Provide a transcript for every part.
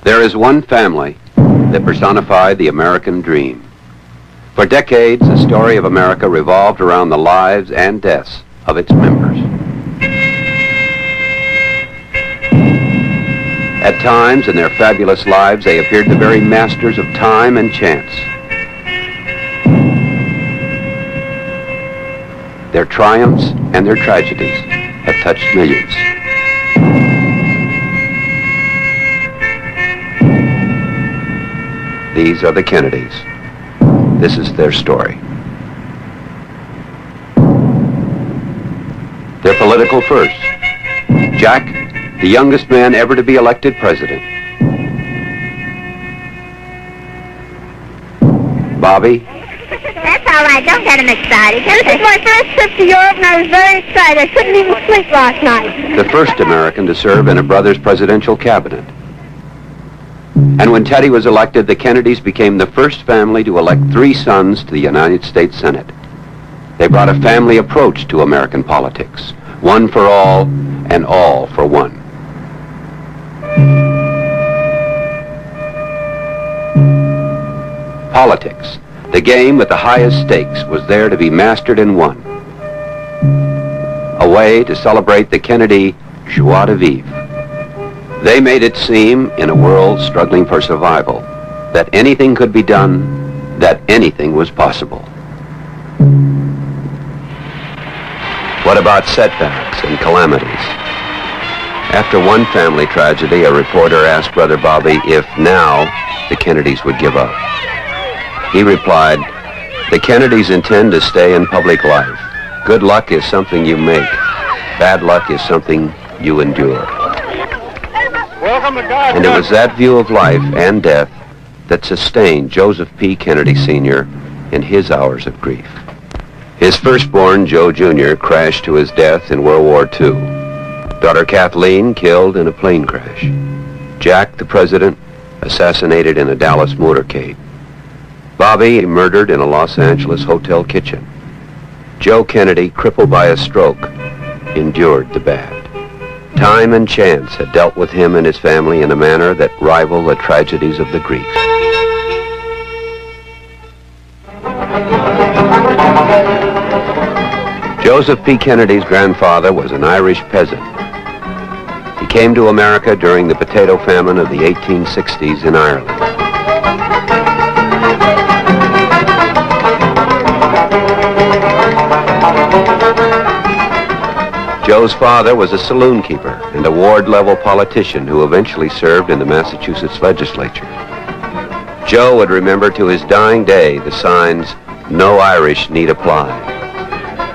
There is one family that personified the American dream. For decades, the story of America revolved around the lives and deaths of its members. At times, in their fabulous lives, they appeared the very masters of time and chance. Their triumphs and their tragedies have touched millions. These are the Kennedys. This is their story. Their political first. Jack, the youngest man ever to be elected president. Bobby. That's all right. Don't get him excited. This is my first trip to Europe, and I was very excited. I couldn't even sleep last night. The first American to serve in a brother's presidential cabinet. And when Teddy was elected, the Kennedys became the first family to elect 3 sons to the United States Senate. They brought a family approach to American politics. One for all, and all for one. Politics, the game with the highest stakes, was there to be mastered and won. A way to celebrate the Kennedy joie de vivre. They made it seem, in a world struggling for survival, that anything could be done, that anything was possible. What about setbacks and calamities? After one family tragedy, a reporter asked Brother Bobby if now the Kennedys would give up. He replied, "The Kennedys intend to stay in public life. Good luck is something you make. Bad luck is something you endure." And it was that view of life and death that sustained Joseph P. Kennedy Sr. in his hours of grief. His firstborn, Joe Jr., crashed to his death in World War II. Daughter Kathleen killed in a plane crash. Jack, the president, assassinated in a Dallas motorcade. Bobby murdered in a Los Angeles hotel kitchen. Joe Kennedy, crippled by a stroke, endured the bad. Time and chance had dealt with him and his family in a manner that rivaled the tragedies of the Greeks. Joseph P. Kennedy's grandfather was an Irish peasant. He came to America during the potato famine of the 1860s in Ireland. Joe's father was a saloon keeper and a ward-level politician who eventually served in the Massachusetts legislature. Joe would remember to his dying day the signs, "No Irish need apply."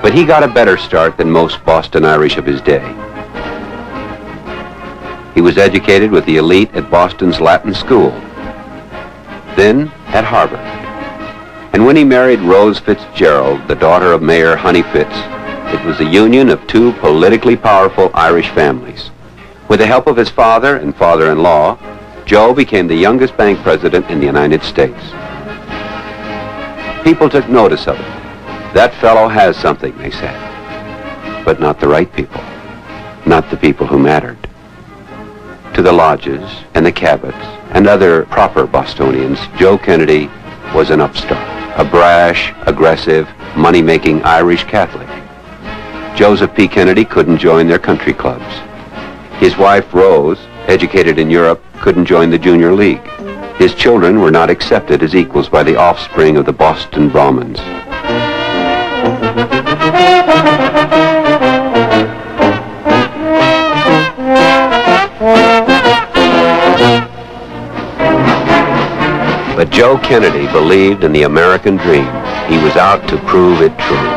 But he got a better start than most Boston Irish of his day. He was educated with the elite at Boston's Latin School, then at Harvard. And when he married Rose Fitzgerald, the daughter of Mayor Honey Fitz, it was the union of 2 politically powerful Irish families. With the help of his father and father-in-law, Joe became the youngest bank president in the United States. People took notice of it. That fellow has something, they said. But not the right people. Not the people who mattered. To the lodges and the Cabots and other proper Bostonians, Joe Kennedy was an upstart. A brash, aggressive, money-making Irish Catholic. Joseph P. Kennedy couldn't join their country clubs. His wife, Rose, educated in Europe, couldn't join the Junior League. His children were not accepted as equals by the offspring of the Boston Brahmins. But Joe Kennedy believed in the American dream. He was out to prove it true.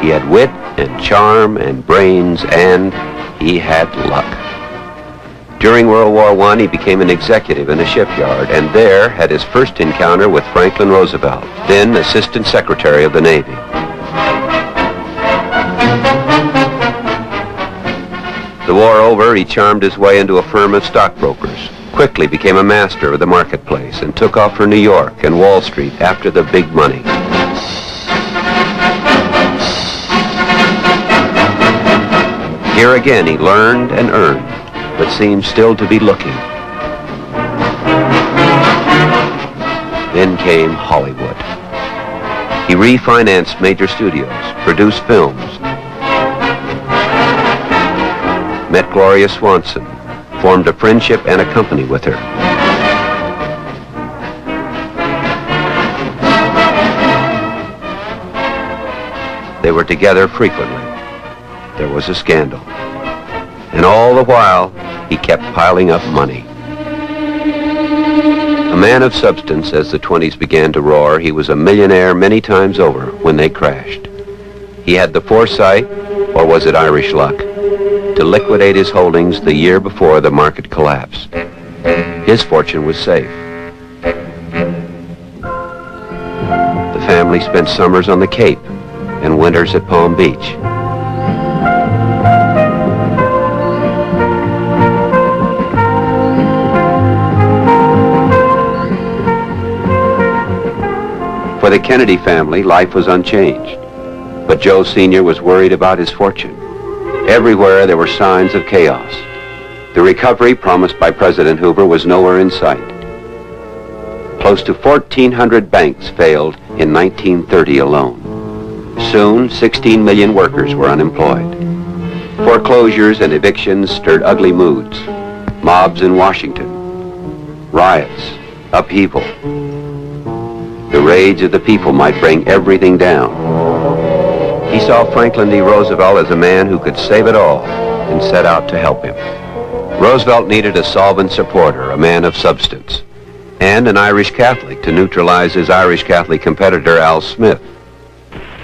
He had wit and charm and brains, and he had luck. During World War I, he became an executive in a shipyard, and there had his first encounter with Franklin Roosevelt, then Assistant Secretary of the Navy. The war over, he charmed his way into a firm of stockbrokers, quickly became a master of the marketplace, and took off for New York and Wall Street after the big money. Here again he learned and earned, but seemed still to be looking. Then came Hollywood. He refinanced major studios, produced films, met Gloria Swanson, formed a friendship and a company with her. They were together frequently. There was a scandal. And all the while, he kept piling up money. A man of substance as the 20s began to roar, he was a millionaire many times over when they crashed. He had the foresight, or was it Irish luck, to liquidate his holdings the year before the market collapse. His fortune was safe. The family spent summers on the Cape and winters at Palm Beach. For the Kennedy family, life was unchanged. But Joe Sr. was worried about his fortune. Everywhere there were signs of chaos. The recovery promised by President Hoover was nowhere in sight. Close to 1,400 banks failed in 1930 alone. Soon, 16 million workers were unemployed. Foreclosures and evictions stirred ugly moods. Mobs in Washington. Riots. Upheaval. The rage of the people might bring everything down. He saw Franklin D. Roosevelt as a man who could save it all and set out to help him. Roosevelt needed a solvent supporter, a man of substance, and an Irish Catholic to neutralize his Irish Catholic competitor, Al Smith.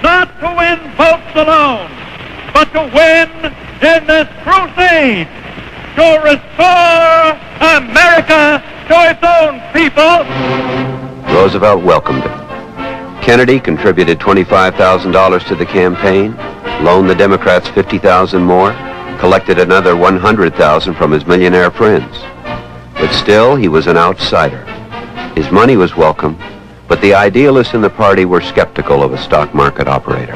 Not to win votes alone, but to win in this crusade to restore America to its own people. Roosevelt welcomed him. Kennedy contributed $25,000 to the campaign, loaned the Democrats $50,000 more, collected another $100,000 from his millionaire friends. But still, he was an outsider. His money was welcome, but the idealists in the party were skeptical of a stock market operator.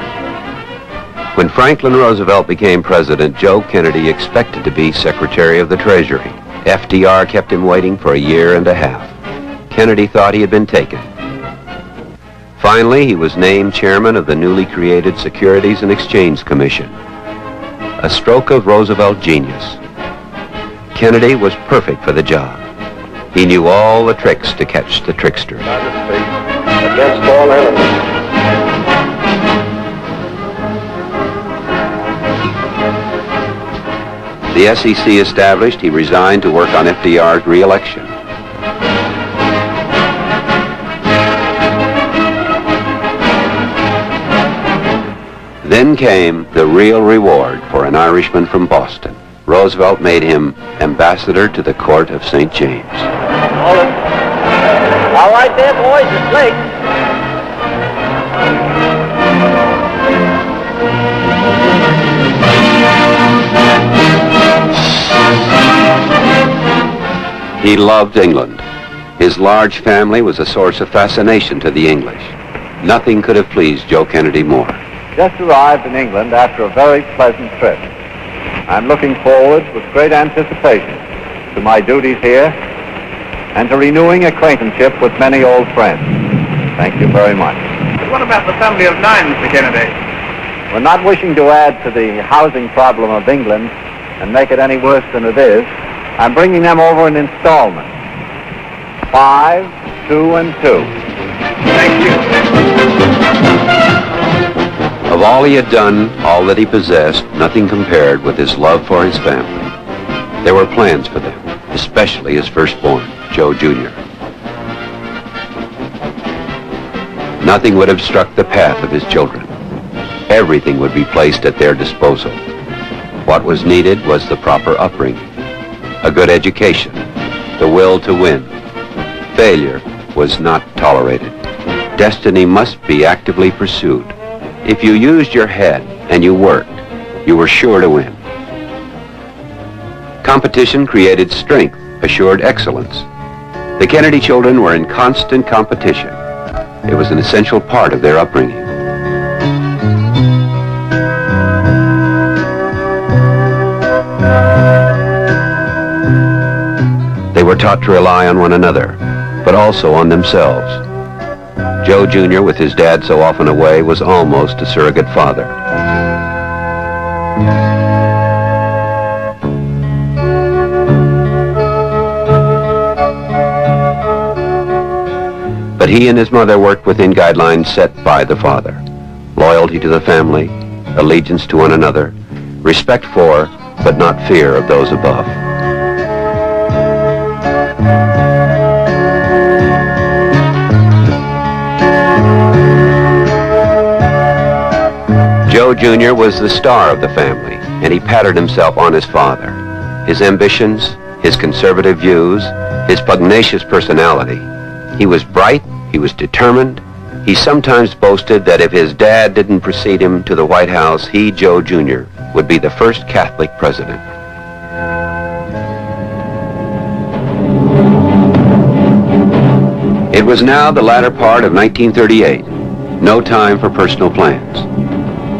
When Franklin Roosevelt became president, Joe Kennedy expected to be Secretary of the Treasury. FDR kept him waiting for a year and a half. Kennedy thought he had been taken. Finally, he was named chairman of the newly created Securities and Exchange Commission. A stroke of Roosevelt genius. Kennedy was perfect for the job. He knew all the tricks to catch the trickster. Against all enemies. The SEC established, he resigned to work on FDR's re-election. Then came the real reward for an Irishman from Boston. Roosevelt made him ambassador to the court of St. James. All right there, boys, it's late. He loved England. His large family was a source of fascination to the English. Nothing could have pleased Joe Kennedy more. Just arrived in England after a very pleasant trip. I'm looking forward with great anticipation to my duties here and to renewing acquaintanceship with many old friends. Thank you very much. But what about the family of 9, Mr. Kennedy? We're not wishing to add to the housing problem of England and make it any worse than it is. I'm bringing them over in installments. 5, 2, and 2. Thank you. Of all he had done, all that he possessed, nothing compared with his love for his family. There were plans for them, especially his firstborn, Joe Jr. Nothing would obstruct the path of his children. Everything would be placed at their disposal. What was needed was the proper upbringing, a good education, the will to win. Failure was not tolerated. Destiny must be actively pursued. If you used your head and you worked, you were sure to win. Competition created strength, assured excellence. The Kennedy children were in constant competition. It was an essential part of their upbringing. taught to rely on one another, but also on themselves. Joe Jr., with his dad so often away, was almost a surrogate father. But he and his mother worked within guidelines set by the father. Loyalty to the family, allegiance to one another, respect for, but not fear of those above. Joe Jr. was the star of the family, and he patterned himself on his father. His ambitions, his conservative views, his pugnacious personality. He was bright, he was determined. He sometimes boasted that if his dad didn't precede him to the White House, he, Joe Jr., would be the first Catholic president. It was now the latter part of 1938. No time for personal plans.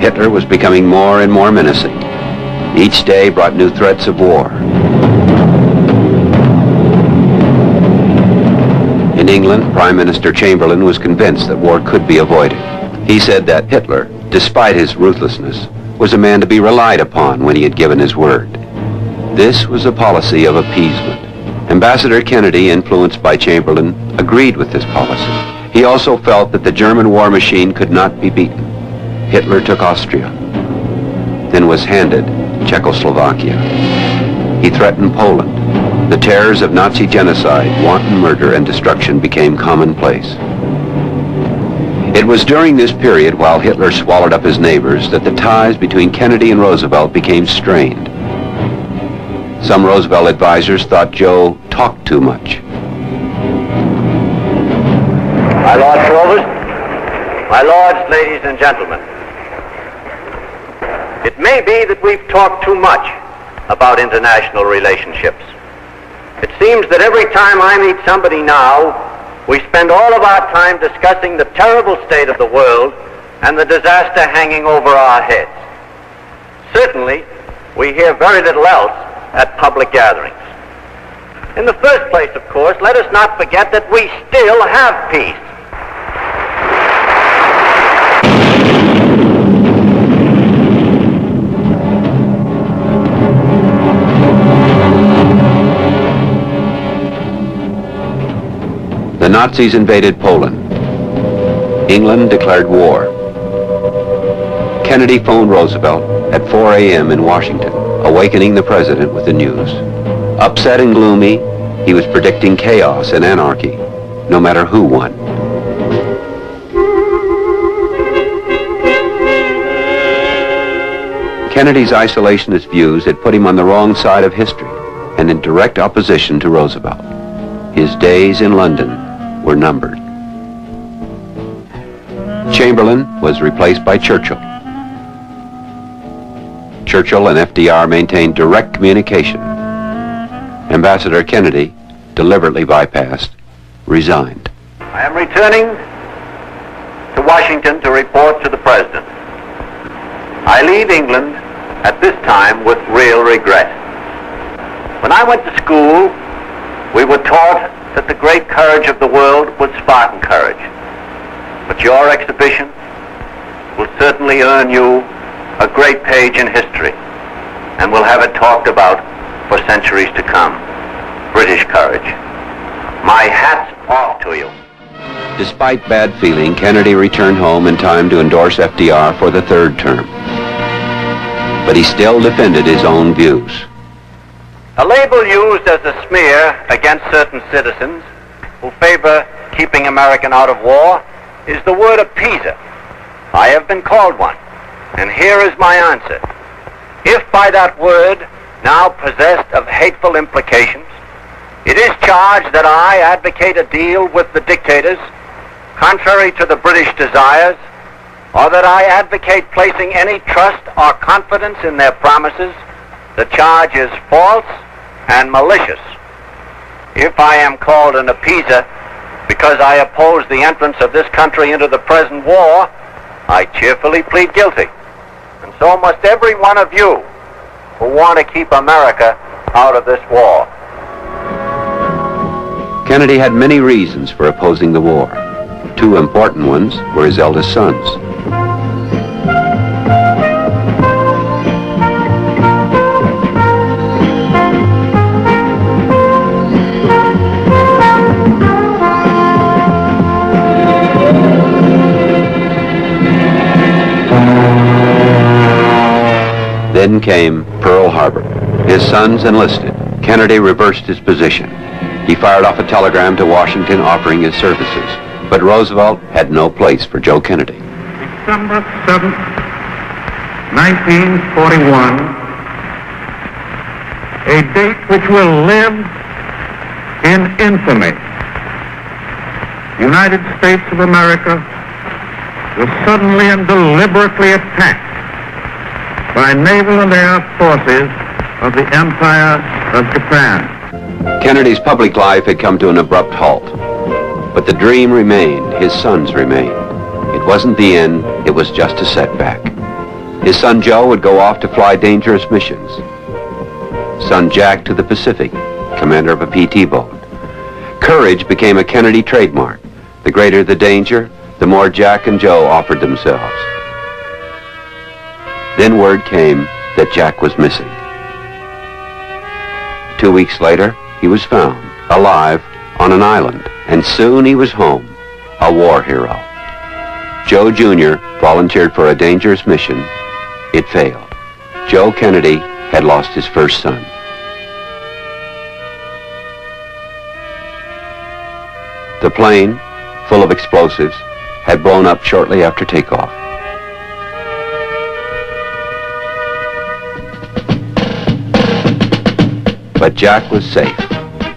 Hitler was becoming more and more menacing. Each day brought new threats of war. In England, Prime Minister Chamberlain was convinced that war could be avoided. He said that Hitler, despite his ruthlessness, was a man to be relied upon when he had given his word. This was a policy of appeasement. Ambassador Kennedy, influenced by Chamberlain, agreed with this policy. He also felt that the German war machine could not be beaten. Hitler took Austria, then was handed Czechoslovakia. He threatened Poland. The terrors of Nazi genocide, wanton murder, and destruction became commonplace. It was during this period, while Hitler swallowed up his neighbors, that the ties between Kennedy and Roosevelt became strained. Some Roosevelt advisors thought Joe talked too much. My Lord Provost, my lords, ladies and gentlemen, it may be that we've talked too much about international relationships. It seems that every time I meet somebody now, we spend all of our time discussing the terrible state of the world and the disaster hanging over our heads. Certainly, we hear very little else at public gatherings. In the first place, of course, let us not forget that we still have peace. The Nazis invaded Poland. England declared war. Kennedy phoned Roosevelt at 4 a.m. in Washington, awakening the president with the news. Upset and gloomy, he was predicting chaos and anarchy, no matter who won. Kennedy's isolationist views had put him on the wrong side of history and in direct opposition to Roosevelt. His days in London were numbered. Chamberlain was replaced by Churchill. Churchill and FDR maintained direct communication. Ambassador Kennedy, deliberately bypassed, resigned. I am returning to Washington to report to the President. I leave England at this time with real regret. When I went to school, we were taught that the great courage of the world was Spartan courage. But your exhibition will certainly earn you a great page in history, and we'll have it talked about for centuries to come. British courage. My hat's off to you. Despite bad feeling, Kennedy returned home in time to endorse FDR for the third term. But he still defended his own views. A label used as a smear against certain citizens who favor keeping America out of war is the word appeaser. I have been called one, and here is my answer. If by that word, now possessed of hateful implications, it is charged that I advocate a deal with the dictators, contrary to the British desires, or that I advocate placing any trust or confidence in their promises, the charge is false and malicious. If I am called an appeaser because I oppose the entrance of this country into the present war, I cheerfully plead guilty. And so must every one of you who want to keep America out of this war. Kennedy had many reasons for opposing the war. Two important ones were his eldest sons. Then came Pearl Harbor. His sons enlisted. Kennedy reversed his position. He fired off a telegram to Washington offering his services. But Roosevelt had no place for Joe Kennedy. December 7th, 1941, a date which will live in infamy. The United States of America was suddenly and deliberately attacked by naval and air forces of the Empire of Japan. Kennedy's public life had come to an abrupt halt. But the dream remained, his sons remained. It wasn't the end, it was just a setback. His son Joe would go off to fly dangerous missions. Son Jack to the Pacific, commander of a PT boat. Courage became a Kennedy trademark. The greater the danger, the more Jack and Joe offered themselves. Then word came that Jack was missing. 2 weeks later, he was found, alive, on an island, and soon he was home, a war hero. Joe Jr. volunteered for a dangerous mission. It failed. Joe Kennedy had lost his first son. The plane, full of explosives, had blown up shortly after takeoff. But Jack was safe.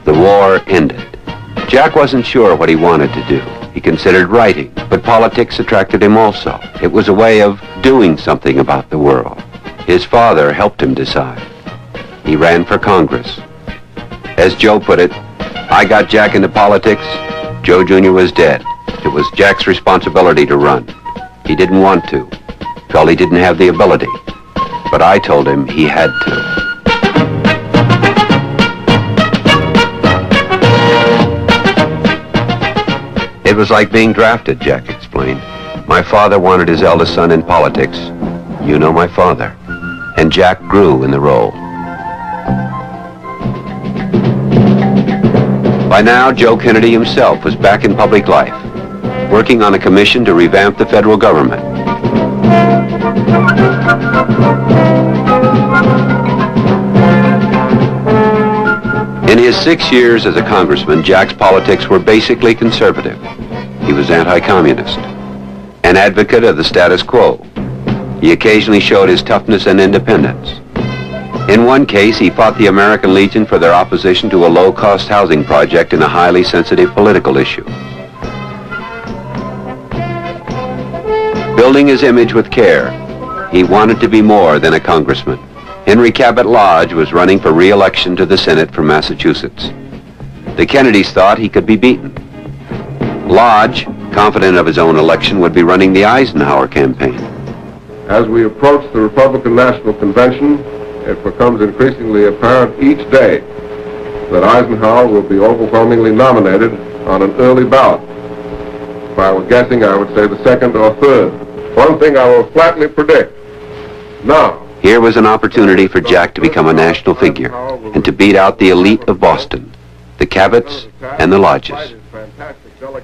The war ended. Jack wasn't sure what he wanted to do. He considered writing, but politics attracted him also. It was a way of doing something about the world. His father helped him decide. He ran for Congress. As Joe put it, I got Jack into politics. Joe Jr. was dead. It was Jack's responsibility to run. He didn't want to. Felt he didn't have the ability. But I told him he had to. It was like being drafted, Jack explained. My father wanted his eldest son in politics. You know my father. And Jack grew in the role. By now, Joe Kennedy himself was back in public life, working on a commission to revamp the federal government. In his 6 years as a congressman, Jack's politics were basically conservative. He was anti-communist, an advocate of the status quo. He occasionally showed his toughness and independence. In one case, he fought the American Legion for their opposition to a low-cost housing project in a highly sensitive political issue. Building his image with care, he wanted to be more than a congressman. Henry Cabot Lodge was running for re-election to the Senate from Massachusetts. The Kennedys thought he could be beaten. Lodge, confident of his own election, would be running the Eisenhower campaign. As we approach the Republican National Convention, it becomes increasingly apparent each day that Eisenhower will be overwhelmingly nominated on an early ballot. If I were guessing, I would say the second or third. One thing I will flatly predict, now. Here was an opportunity for Jack to become a national figure and to beat out the elite of Boston, the Cabots and the Lodges.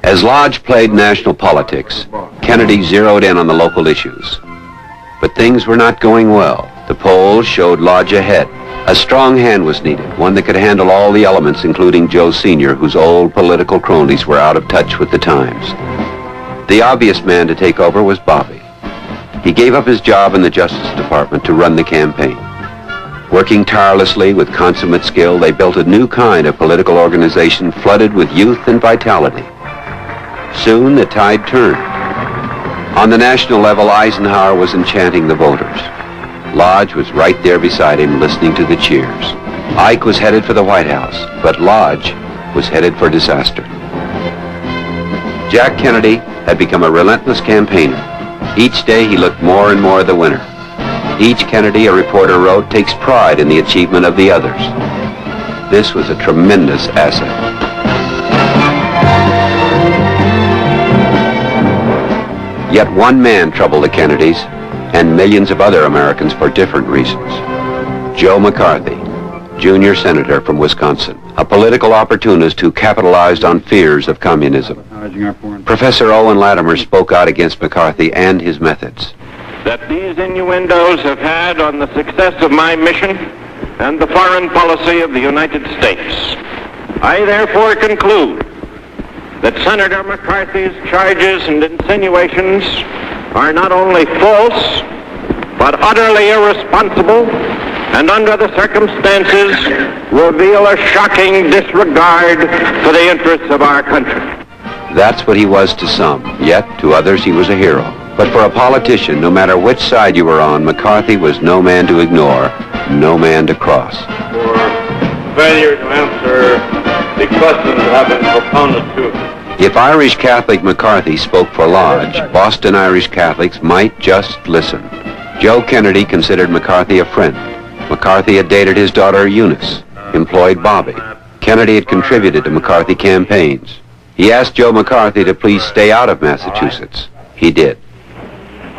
As Lodge played national politics, Kennedy zeroed in on the local issues. But things were not going well. The polls showed Lodge ahead. A strong hand was needed, one that could handle all the elements, including Joe Sr., whose old political cronies were out of touch with the times. The obvious man to take over was Bobby. He gave up his job in the Justice Department to run the campaign. Working tirelessly with consummate skill, they built a new kind of political organization flooded with youth and vitality. Soon the tide turned. On the national level, Eisenhower was enchanting the voters. Lodge was right there beside him, listening to the cheers. Ike was headed for the White House, but Lodge was headed for disaster. Jack Kennedy had become a relentless campaigner. Each day he looked more and more the winner. Each Kennedy, a reporter wrote, takes pride in the achievement of the others. This was a tremendous asset. Yet one man troubled the Kennedys and millions of other Americans for different reasons. Joe McCarthy, junior senator from Wisconsin, a political opportunist who capitalized on fears of communism. Professor Owen Latimer spoke out against McCarthy and his methods. That these innuendos have had on the success of my mission and the foreign policy of the United States. I therefore conclude that Senator McCarthy's charges and insinuations are not only false, but utterly irresponsible, and under the circumstances reveal a shocking disregard for the interests of our country. That's what he was to some, yet to others he was a hero. But for a politician, no matter which side you were on, McCarthy was no man to ignore, no man to cross. For failure to answer the questions that have been propounded to us. If Irish Catholic McCarthy spoke for Lodge, Boston Irish Catholics might just listen. Joe Kennedy considered McCarthy a friend. McCarthy had dated his daughter Eunice, employed Bobby. Kennedy had contributed to McCarthy campaigns. He asked Joe McCarthy to please stay out of Massachusetts. He did.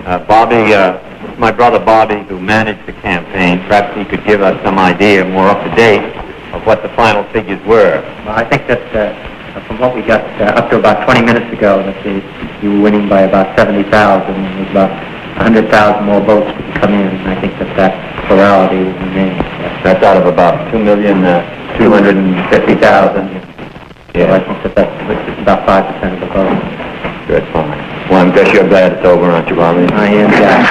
My brother Bobby, who managed the campaign, perhaps he could give us some idea, more up to date, of what the final figures were. Well, I think that from what we got up to about 20 minutes ago, that you were winning by about 70,000, and there's about 100,000 more votes to come in, and I think that plurality will remain. That's out of about 2,250,000. Yeah. So I think that's about 5% of the vote. Good, fine. Well, I guess you're glad it's over, aren't you, Bobby? I am, yeah.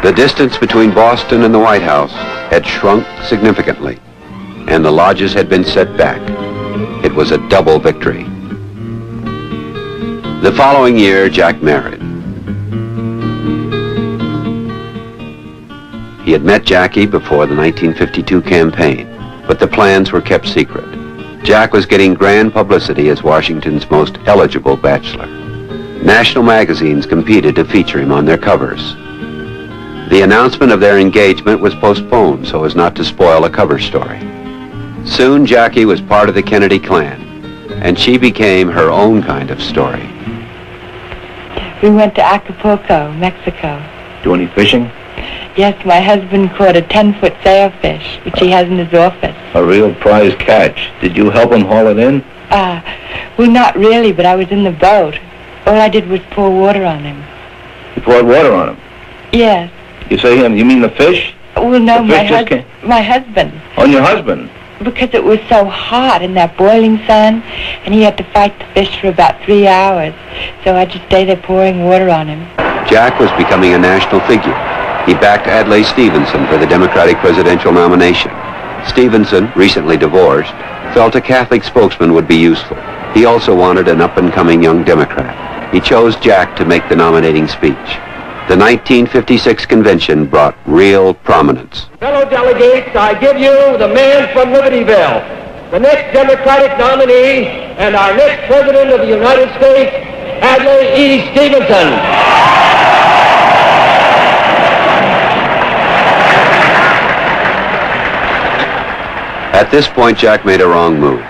The distance between Boston and the White House had shrunk significantly, and the lodges had been set back. It was a double victory. The following year, Jack married. He had met Jackie before the 1952 campaign, but the plans were kept secret. Jack was getting grand publicity as Washington's most eligible bachelor. National magazines competed to feature him on their covers. The announcement of their engagement was postponed so as not to spoil a cover story. Soon Jackie was part of the Kennedy clan, and she became her own kind of story. We went to Acapulco, Mexico. Do any fishing? Yes, my husband caught a 10-foot sailfish, which he has in his office. A real prize catch. Did you help him haul it in? Well, not really, but I was in the boat. All I did was pour water on him. You poured water on him? Yes. You say him, you mean the fish? Well, no, The fish just came? my husband. On your husband? Because it was so hot in that boiling sun, and he had to fight the fish for about 3 hours. So I just stayed there pouring water on him. Jack was becoming a national figure. He backed Adlai Stevenson for the Democratic presidential nomination. Stevenson, recently divorced, felt a Catholic spokesman would be useful. He also wanted an up-and-coming young Democrat. He chose Jack to make the nominating speech. The 1956 convention brought real prominence. Fellow delegates, I give you the man from Libertyville, the next Democratic nominee, and our next President of the United States, Adlai E. Stevenson. At this point, Jack made a wrong move.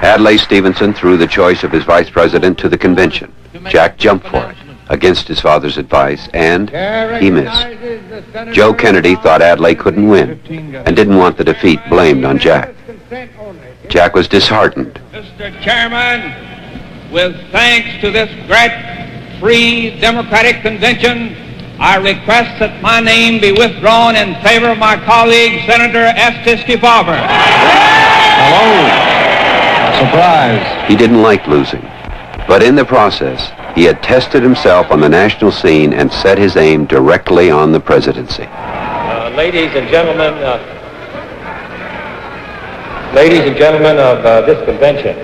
Adlai Stevenson threw the choice of his vice president to the convention. Jack jumped for it, against his father's advice, and he missed. Joe Kennedy thought Adlai couldn't win and didn't want the defeat blamed on Jack. Jack was disheartened. Mr. Chairman, with thanks to this great free democratic convention, I request that my name be withdrawn in favor of my colleague, Senator Estes Kefauver. Hello. Surprise. He didn't like losing, but in the process, he had tested himself on the national scene and set his aim directly on the presidency. Ladies and gentlemen of this convention,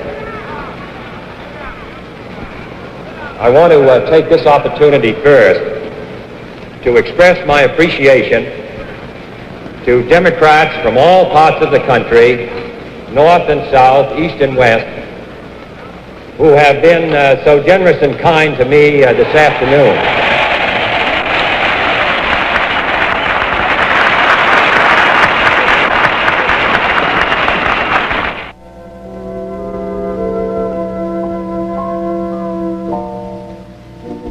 I want to take this opportunity first to express my appreciation to Democrats from all parts of the country, north and south, east and west, who have been so generous and kind to me this afternoon.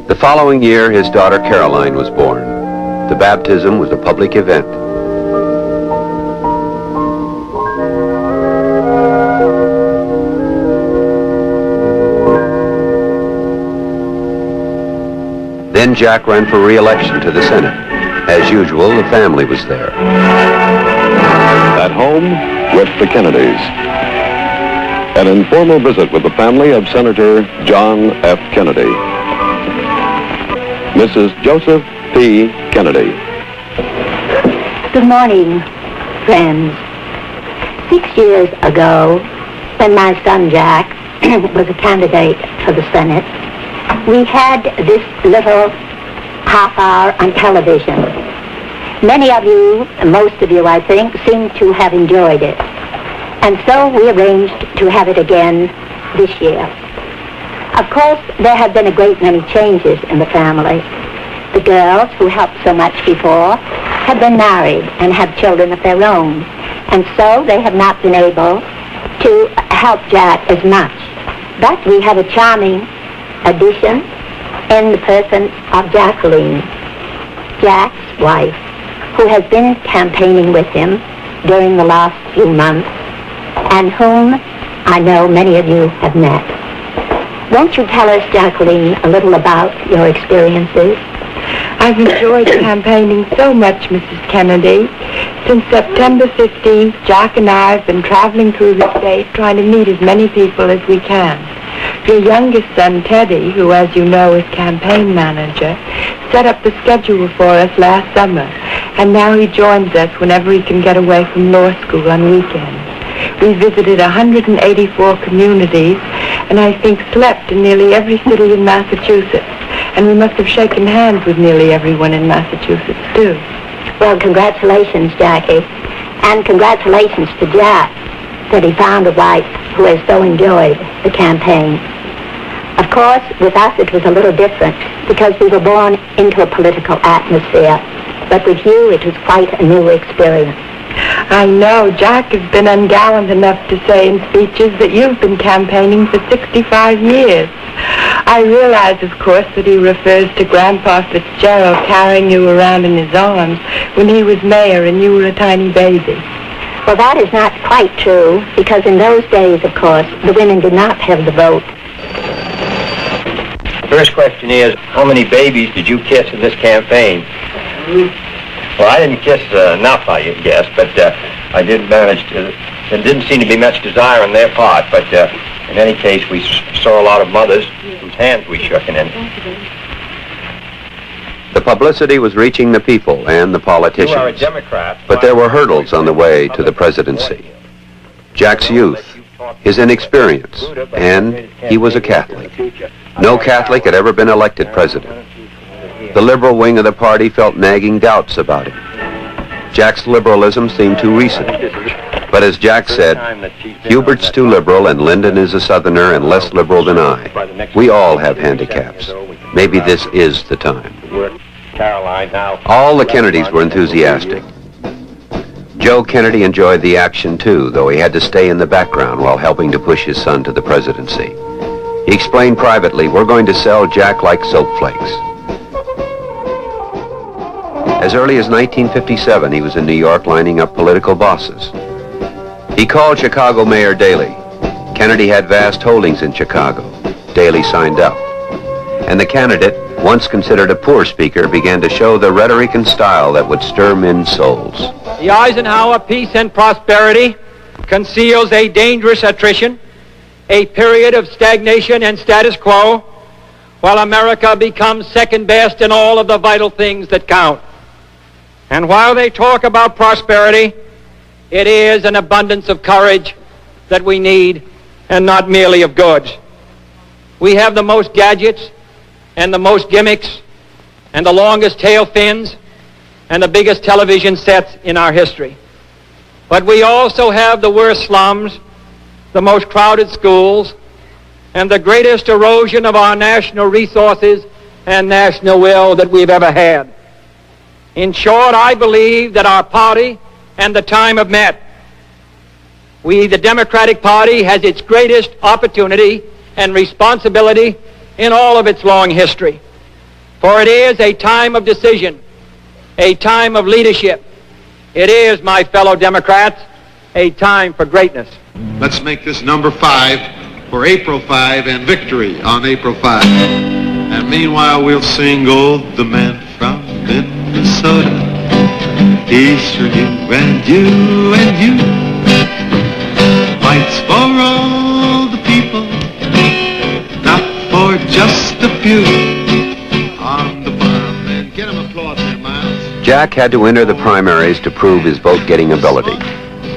The following year, his daughter Caroline was born. The baptism was a public event. Then Jack ran for re-election to the Senate. As usual, the family was there. At home with the Kennedys. An informal visit with the family of Senator John F. Kennedy. Mrs. Joseph P. Kennedy. Good morning, friends. 6 years ago, when my son Jack was a candidate for the Senate, we had this little half hour on television. Many of you, most of you I think, seem to have enjoyed it. And so we arranged to have it again this year. Of course, there have been a great many changes in the family. The girls, who helped so much before, have been married and have children of their own. And so they have not been able to help Jack as much. But we have a charming addition in the person of Jacqueline, Jack's wife, who has been campaigning with him during the last few months, and whom I know many of you have met. Won't you tell us, Jacqueline, a little about your experiences? I've enjoyed campaigning so much, Mrs. Kennedy. Since September 15th, Jack and I have been traveling through the state trying to meet as many people as we can. Your youngest son, Teddy, who, as you know, is campaign manager, set up the schedule for us last summer, and now he joins us whenever he can get away from law school on weekends. We visited 184 communities, and I think slept in nearly every city in Massachusetts, and we must have shaken hands with nearly everyone in Massachusetts, too. Well, congratulations, Jackie, and congratulations to Jack that he found a wife who has so enjoyed the campaign. Of course, with us it was a little different because we were born into a political atmosphere, but with you it was quite a new experience. I know. Jack has been ungallant enough to say in speeches that you've been campaigning for 65 years. I realize, of course, that he refers to Grandpa Fitzgerald carrying you around in his arms when he was mayor and you were a tiny baby. Well, that is not quite true, because in those days, of course, the women did not have the vote. First question is, how many babies did you kiss in this campaign? Well, I didn't kiss enough, I guess, but I did manage to. There didn't seem to be much desire on their part, but in any case, we saw a lot of mothers whose hands we shook in it. The publicity was reaching the people and the politicians, You are a Democrat, but there were hurdles on the way to the presidency. Jack's youth, his inexperience, and he was a Catholic. No Catholic had ever been elected president. The liberal wing of the party felt nagging doubts about him. Jack's liberalism seemed too recent. But as Jack said, Hubert's too liberal and Lyndon is a Southerner and less liberal than I. We all have handicaps. Maybe this is the time. All the Kennedys were enthusiastic. Joe Kennedy enjoyed the action too, though he had to stay in the background while helping to push his son to the presidency. He explained privately, "We're going to sell Jack like soap flakes." As early as 1957, he was in New York lining up political bosses. He called Chicago Mayor Daley. Kennedy had vast holdings in Chicago. Daley signed up. And the candidate, once considered a poor speaker, began to show the rhetoric and style that would stir men's souls. The Eisenhower Peace and Prosperity conceals a dangerous attrition, a period of stagnation and status quo, while America becomes second best in all of the vital things that count. And while they talk about prosperity, it is an abundance of courage that we need, and not merely of goods. We have the most gadgets and the most gimmicks and the longest tail fins and the biggest television sets in our history. But we also have the worst slums, the most crowded schools, and the greatest erosion of our national resources and national will that we've ever had. In short, I believe that our party and the time have met. We, the Democratic Party, has its greatest opportunity and responsibility in all of its long history. For it is a time of decision, a time of leadership. It is, my fellow Democrats, a time for greatness. Let's make this number 5 for April 5 and victory on April 5. And meanwhile, we'll sing Old the Man from Minnesota. He's for you and you and you. Fights for all the people, not for just a few. On the farm, and get him applause there, Miles. Jack had to enter the primaries to prove his vote-getting ability,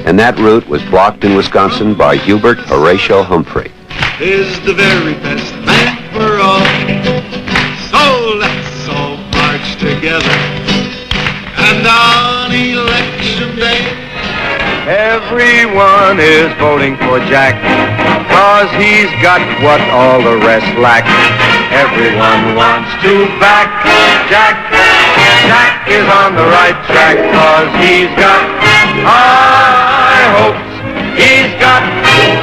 and that route was blocked in Wisconsin by Hubert Horatio Humphrey. Is the very best man for all. So let's all march together. And on election day, everyone is voting for Jack, 'cause he's got what all the rest lack. Everyone wants to back Jack. Jack is on the right track, 'cause he's got high hopes. He's got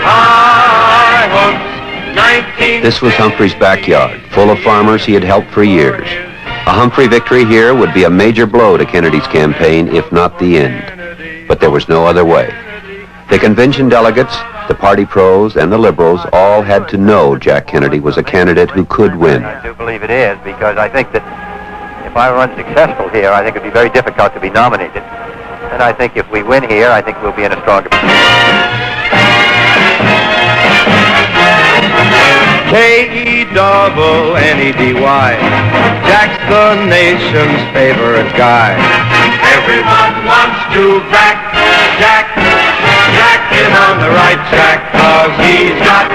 high hopes. This was Humphrey's backyard, full of farmers he had helped for years. A Humphrey victory here would be a major blow to Kennedy's campaign, if not the end. But there was no other way. The convention delegates, the party pros, and the liberals all had to know Jack Kennedy was a candidate who could win. I do believe it is, because I think that if I were unsuccessful here, I think it would be very difficult to be nominated. And I think if we win here, I think we'll be in a stronger position. K-E-double-N-E-D-Y. Jack's the nation's favorite guy. Everyone wants to back Jack. Jack is on the right track, 'cause he's got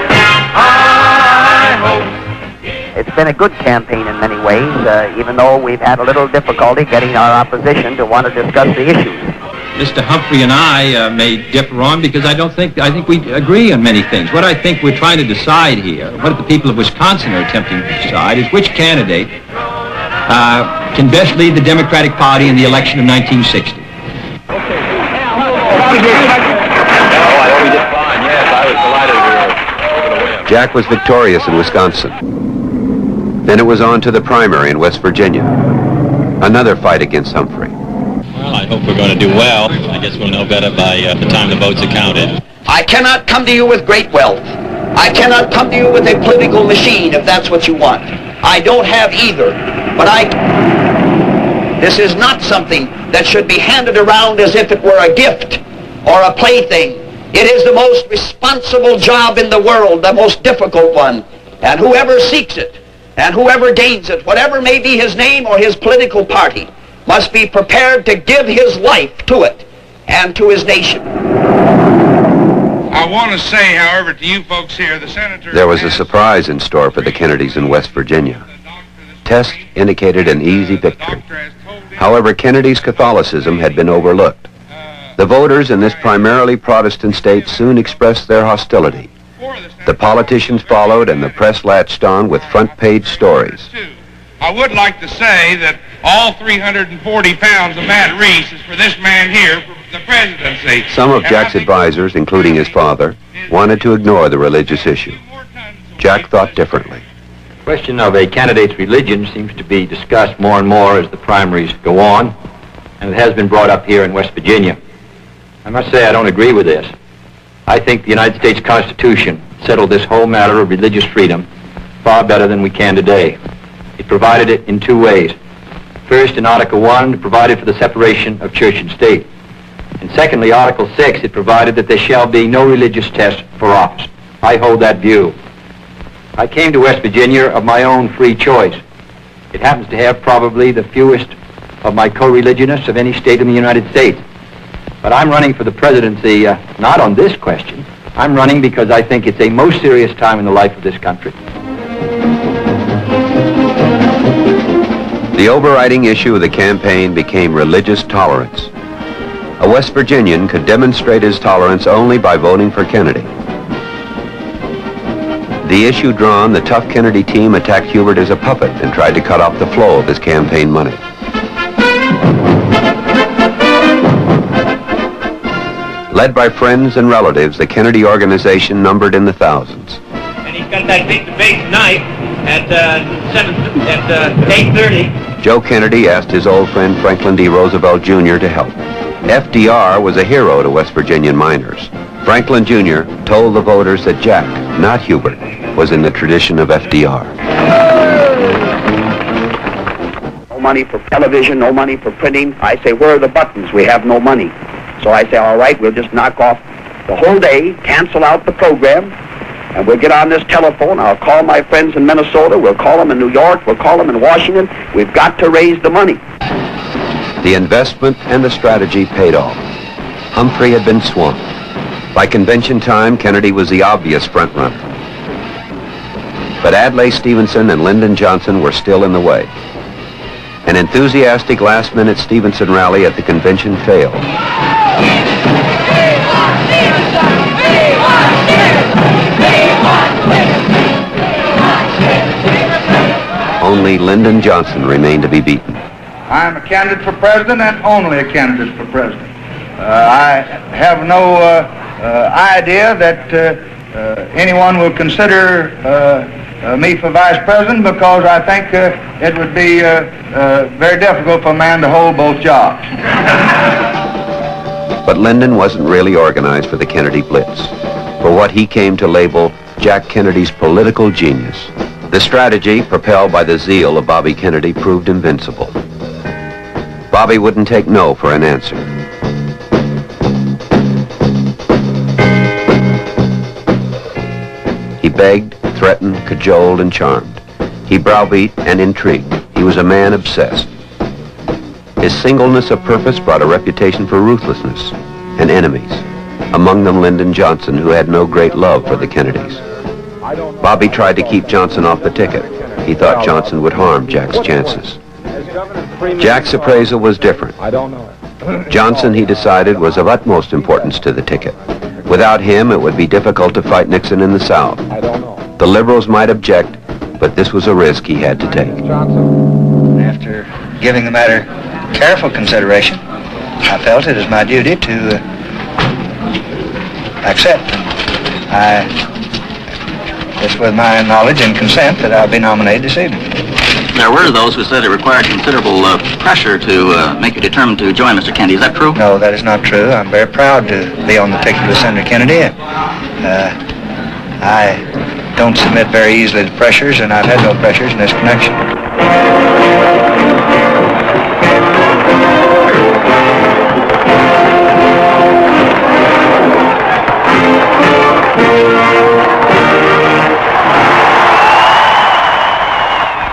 high hopes. It's been a good campaign in many ways, even though we've had a little difficulty getting our opposition to want to discuss the issues. Mr. Humphrey and I may differ on, because I think we agree on many things. What I think we're trying to decide here, what the people of Wisconsin are attempting to decide, is which candidate can best lead the Democratic Party in the election of 1960. Oh, I hope we did fine. Yes, I was delighted we were going to win. Jack was victorious in Wisconsin. Then it was on to the primary in West Virginia. Another fight against Humphrey. Well, I hope we're going to do well. I guess we'll know better by the time the votes are counted. I cannot come to you with great wealth. I cannot come to you with a political machine, if that's what you want. I don't have either. But this is not something that should be handed around as if it were a gift or a plaything. It is the most responsible job in the world, the most difficult one. And whoever seeks it, and whoever gains it, whatever may be his name or his political party, must be prepared to give his life to it and to his nation. I want to say, however, to you folks here, the senator... There was a surprise in store for the Kennedys in West Virginia. Tests indicated an easy victory. However, Kennedy's Catholicism had been overlooked. The voters in this primarily Protestant state soon expressed their hostility. The politicians followed, and the press latched on with front-page stories. I would like to say that all 340 pounds of Matt Reese is for this man here for the presidency. Some of Jack's advisors, including his father, wanted to ignore the religious issue. Jack thought differently. The question of a candidate's religion seems to be discussed more and more as the primaries go on, and it has been brought up here in West Virginia. I must say I don't agree with this. I think the United States Constitution settled this whole matter of religious freedom far better than we can today. It provided it in two ways. First, in Article 1, it provided for the separation of church and state. And secondly, Article 6, it provided that there shall be no religious test for office. I hold that view. I came to West Virginia of my own free choice. It happens to have probably the fewest of my co-religionists of any state in the United States. But I'm running for the presidency not on this question. I'm running because I think it's a most serious time in the life of this country. The overriding issue of the campaign became religious tolerance. A West Virginian could demonstrate his tolerance only by voting for Kennedy. The issue drawn, the tough Kennedy team attacked Hubert as a puppet and tried to cut off the flow of his campaign money. Led by friends and relatives, the Kennedy organization numbered in the thousands. And he's got that big debate tonight, at 8:30. Joe Kennedy asked his old friend Franklin D. Roosevelt Jr. to help. FDR was a hero to West Virginian miners. Franklin Jr. told the voters that Jack, not Hubert, was in the tradition of FDR. No money for television, no money for printing. I say, where are the buttons? We have no money. So I say, all right, we'll just knock off the whole day, cancel out the program, and we'll get on this telephone. I'll call my friends in Minnesota. We'll call them in New York. We'll call them in Washington. We've got to raise the money. The investment and the strategy paid off. Humphrey had been swamped. By convention time, Kennedy was the obvious frontrunner. But Adlai Stevenson and Lyndon Johnson were still in the way. An enthusiastic last-minute Stevenson rally at the convention failed. Only Lyndon Johnson remained to be beaten. I'm a candidate for president and only a candidate for president. I have no idea that anyone will consider me for vice president because I think it would be very difficult for a man to hold both jobs. But Lyndon wasn't really organized for the Kennedy Blitz, for what he came to label Jack Kennedy's political genius. The strategy, propelled by the zeal of Bobby Kennedy, proved invincible. Bobby wouldn't take no for an answer. He begged, threatened, cajoled, and charmed. He browbeat and intrigued. He was a man obsessed. His singleness of purpose brought a reputation for ruthlessness and enemies, among them Lyndon Johnson, who had no great love for the Kennedys. Bobby tried to keep Johnson off the ticket. He thought Johnson would harm Jack's chances. Jack's appraisal was different. Johnson, he decided, was of utmost importance to the ticket. Without him, it would be difficult to fight Nixon in the South. The liberals might object, but this was a risk he had to take. After giving the matter careful consideration, I felt it as my duty to accept. It's with my knowledge and consent that I'll be nominated this evening. There were those who said it required considerable pressure to make you determined to join Mr. Kennedy. Is that true? No, that is not true. I'm very proud to be on the ticket with Senator Kennedy. I don't submit very easily to pressures, and I've had no pressures in this connection.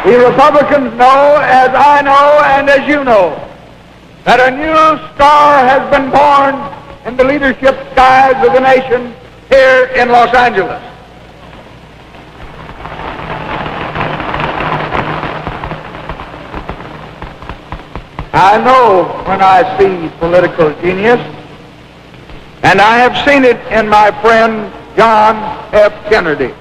The Republicans know, as I know, and as you know, that a new star has been born in the leadership skies of the nation here in Los Angeles. I know when I see political genius, and I have seen it in my friend John F. Kennedy.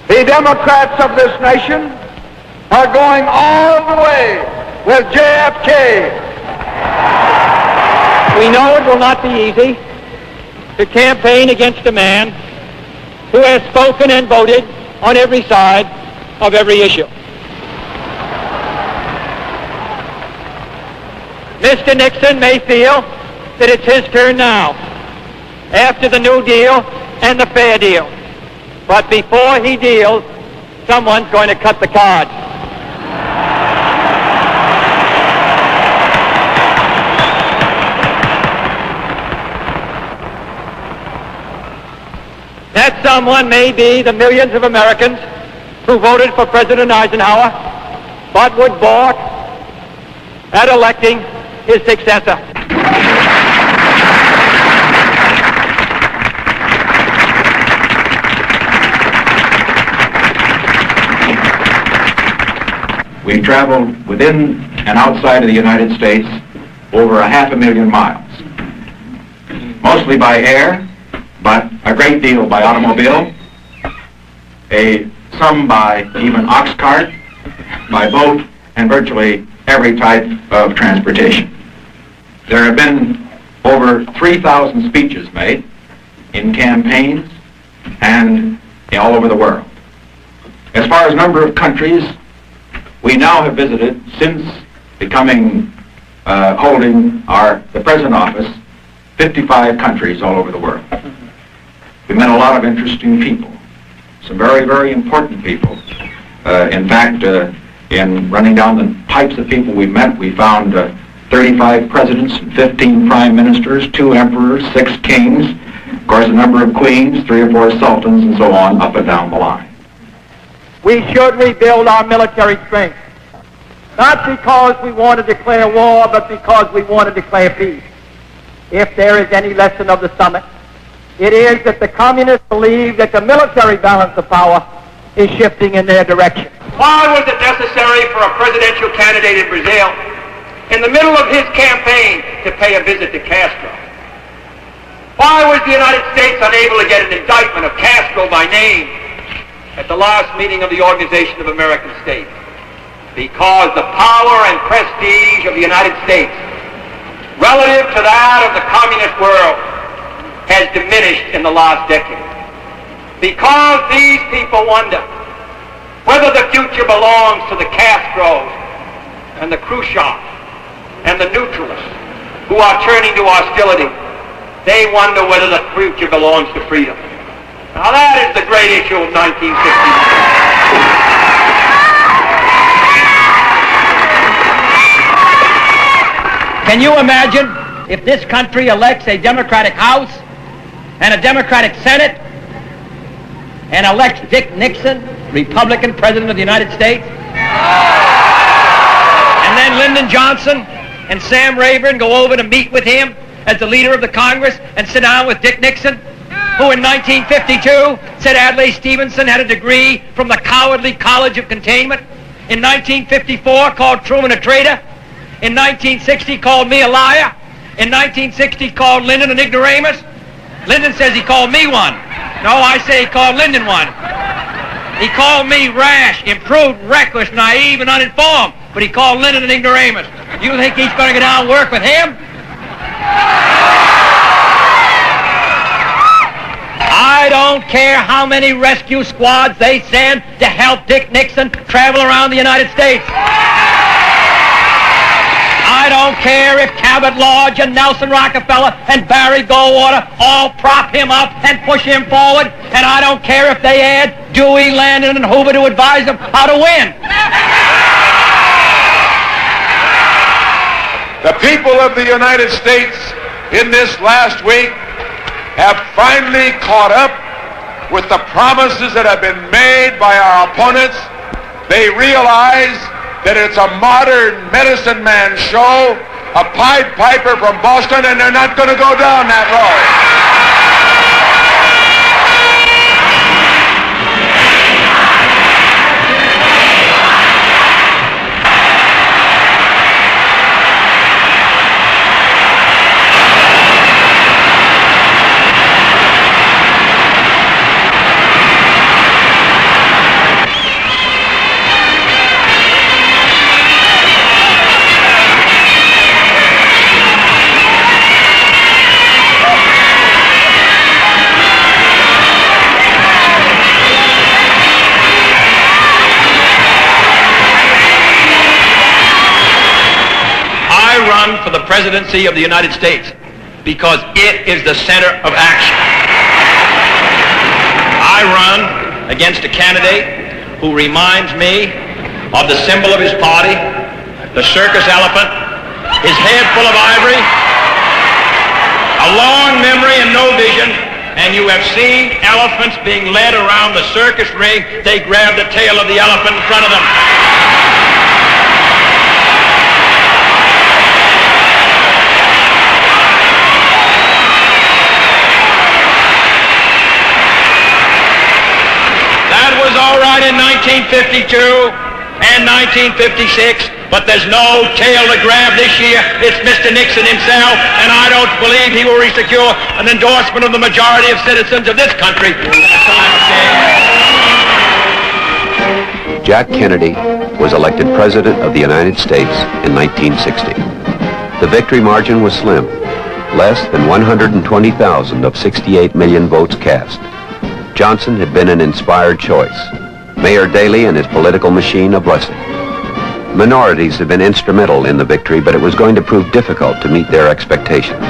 The Democrats of this nation are going all the way with JFK. We know it will not be easy to campaign against a man who has spoken and voted on every side of every issue. Mr. Nixon may feel that it's his turn now, after the New Deal and the Fair Deal. But before he deals, someone's going to cut the cards. That someone may be the millions of Americans who voted for President Eisenhower, but would balk at electing his successor. We've traveled within and outside of the United States over 500,000 miles, mostly by air, but a great deal by automobile, some by even ox cart, by boat, and virtually every type of transportation. There have been over 3,000 speeches made in campaigns and all over the world. As far as number of countries, we now have visited, since becoming, holding the present office, 55 countries all over the world. We met a lot of interesting people, some very, very important people. In fact, in running down the types of people we met, we found 35 presidents and 15 prime ministers, 2 emperors, 6 kings, of course a number of queens, 3 or 4 sultans, and so on, up and down the line. We should rebuild our military strength, not because we want to declare war, but because we want to declare peace. If there is any lesson of the summit, it is that the communists believe that the military balance of power is shifting in their direction. Why was it necessary for a presidential candidate in Brazil, in the middle of his campaign, to pay a visit to Castro? Why was the United States unable to get an indictment of Castro by name at the last meeting of the Organization of American States? Because the power and prestige of the United States relative to that of the communist world has diminished in the last decade. Because these people wonder whether the future belongs to the Castros and the Khrushchevs and the neutralists who are turning to hostility. They wonder whether the future belongs to freedom. Now that is the great issue of 1960. Can you imagine if this country elects a Democratic House and a Democratic Senate and elects Dick Nixon, Republican President of the United States? And then Lyndon Johnson and Sam Rayburn go over to meet with him as the leader of the Congress and sit down with Dick Nixon, who in 1952 said Adlai Stevenson had a degree from the Cowardly College of Containment. In 1954 called Truman a traitor. In 1960 called me a liar. In 1960 called Lyndon an ignoramus. Lyndon says he called me one. No, I say he called Lyndon one. He called me rash, imprudent, reckless, naive, and uninformed, but he called Lyndon an ignoramus. You think he's going to go down and work with him? I don't care how many rescue squads they send to help Dick Nixon travel around the United States. I don't care if Cabot Lodge and Nelson Rockefeller and Barry Goldwater all prop him up and push him forward, and I don't care if they add Dewey, Landon, and Hoover to advise them how to win. The people of the United States in this last week have finally caught up with the promises that have been made by our opponents. They realize that it's a modern medicine man show, a Pied Piper from Boston, and they're not going to go down that road. For the presidency of the United States because it is the center of action. I run against a candidate who reminds me of the symbol of his party, the circus elephant, his head full of ivory, a long memory and no vision, and you have seen elephants being led around the circus ring. They grab the tail of the elephant in front of them. All right in 1952 and 1956, but there's no tail to grab this year. It's Mr. Nixon himself, and I don't believe he will secure an endorsement of the majority of citizens of this country. Jack Kennedy was elected President of the United States in 1960. The victory margin was slim, less than 120,000 of 68 million votes cast. Johnson had been an inspired choice. Mayor Daley and his political machine a blessing. Minorities had been instrumental in the victory, but it was going to prove difficult to meet their expectations.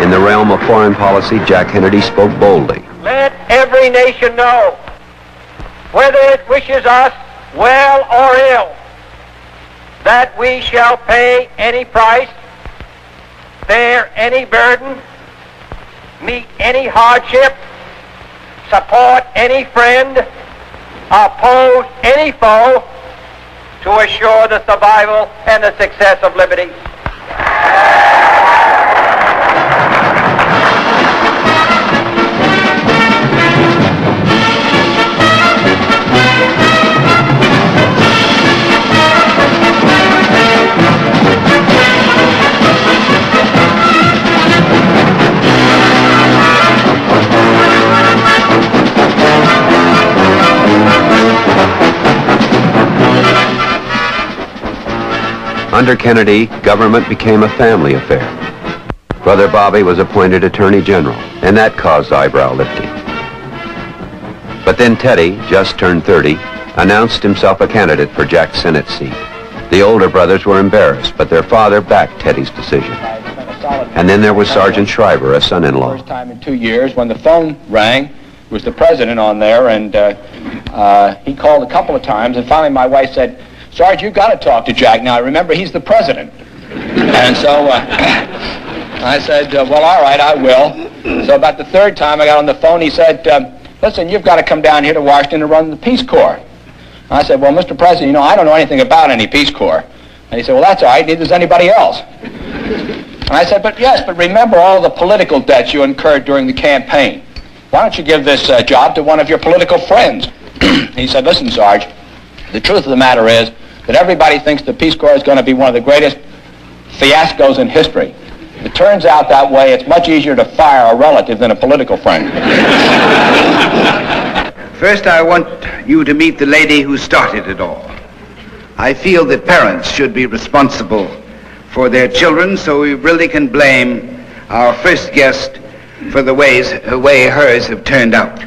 In the realm of foreign policy, Jack Kennedy spoke boldly. Let every nation know, whether it wishes us well or ill, that we shall pay any price, bear any burden, meet any hardship, support any friend, oppose any foe, to assure the survival and the success of liberty. Under Kennedy, government became a family affair. Brother Bobby was appointed Attorney General, and that caused eyebrow lifting. But then Teddy, just turned 30, announced himself a candidate for Jack's Senate seat. The older brothers were embarrassed, but their father backed Teddy's decision. And then there was Sergeant Shriver, a son-in-law. First time in 2 years, when the phone rang, was the president on there, and he called a couple of times, and finally my wife said, "Sarge, you've got to talk to Jack now. Remember, he's the president." And so I said, well, all right, I will. So about the third time I got on the phone, he said, listen, you've got to come down here to Washington to run the Peace Corps. I said, well, Mr. President, you know, I don't know anything about any Peace Corps. And he said, well, that's all right, neither does anybody else. And I said, but yes, but remember all the political debts you incurred during the campaign. Why don't you give this job to one of your political friends? He said, listen, Sarge, the truth of the matter is that everybody thinks the Peace Corps is going to be one of the greatest fiascos in history. If it turns out that way, it's much easier to fire a relative than a political friend. First, I want you to meet the lady who started it all. I feel that parents should be responsible for their children, so we really can blame our first guest for the way hers have turned out.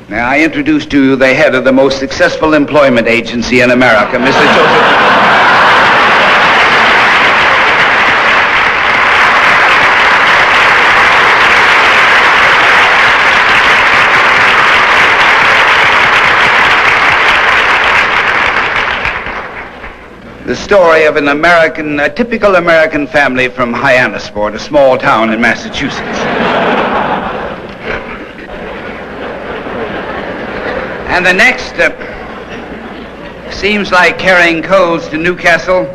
May I introduce to you the head of the most successful employment agency in America, Mr. Joseph. The story of a typical American family from Hyannisport, a small town in Massachusetts. And the next seems like carrying coals to Newcastle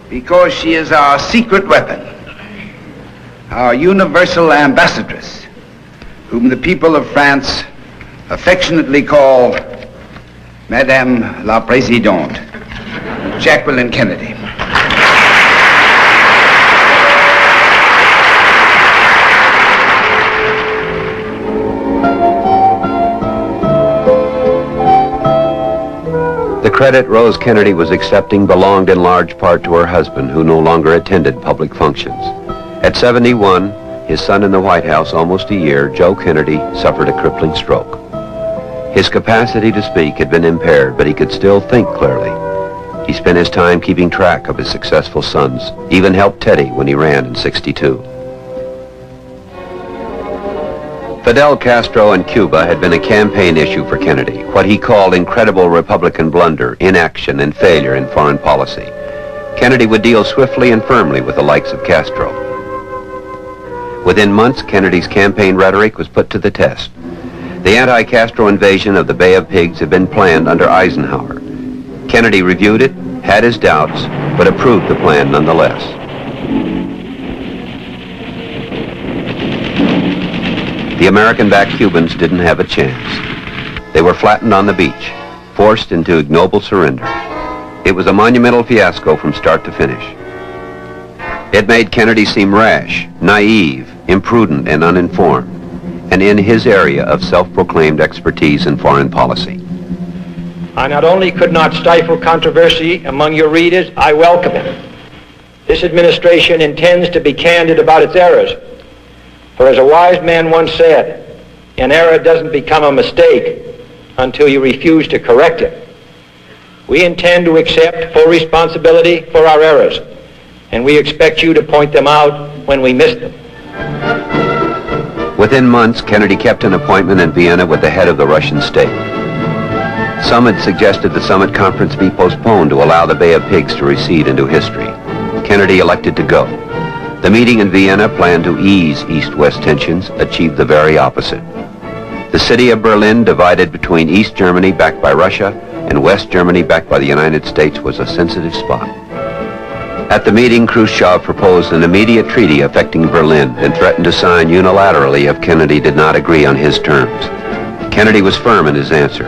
because she is our secret weapon, our universal ambassadress, whom the people of France affectionately call Madame la Présidente, Jacqueline Kennedy. The credit Rose Kennedy was accepting belonged in large part to her husband, who no longer attended public functions. At 71, his son in the White House almost a year, Joe Kennedy suffered a crippling stroke. His capacity to speak had been impaired, but he could still think clearly. He spent his time keeping track of his successful sons, even helped Teddy when he ran in '62. Fidel Castro and Cuba had been a campaign issue for Kennedy, what he called incredible Republican blunder, inaction, and failure in foreign policy. Kennedy would deal swiftly and firmly with the likes of Castro. Within months, Kennedy's campaign rhetoric was put to the test. The anti-Castro invasion of the Bay of Pigs had been planned under Eisenhower. Kennedy reviewed it, had his doubts, but approved the plan nonetheless. The American-backed Cubans didn't have a chance. They were flattened on the beach, forced into ignoble surrender. It was a monumental fiasco from start to finish. It made Kennedy seem rash, naive, imprudent, and uninformed, and in his area of self-proclaimed expertise in foreign policy. I not only could not stifle controversy among your readers, I welcome it. This administration intends to be candid about its errors. For as a wise man once said, an error doesn't become a mistake until you refuse to correct it. We intend to accept full responsibility for our errors, and we expect you to point them out when we miss them. Within months, Kennedy kept an appointment in Vienna with the head of the Russian state. Some had suggested the summit conference be postponed to allow the Bay of Pigs to recede into history. Kennedy elected to go. The meeting in Vienna, planned to ease East-West tensions, achieved the very opposite. The city of Berlin, divided between East Germany backed by Russia and West Germany backed by the United States, was a sensitive spot. At the meeting, Khrushchev proposed an immediate treaty affecting Berlin and threatened to sign unilaterally if Kennedy did not agree on his terms. Kennedy was firm in his answer.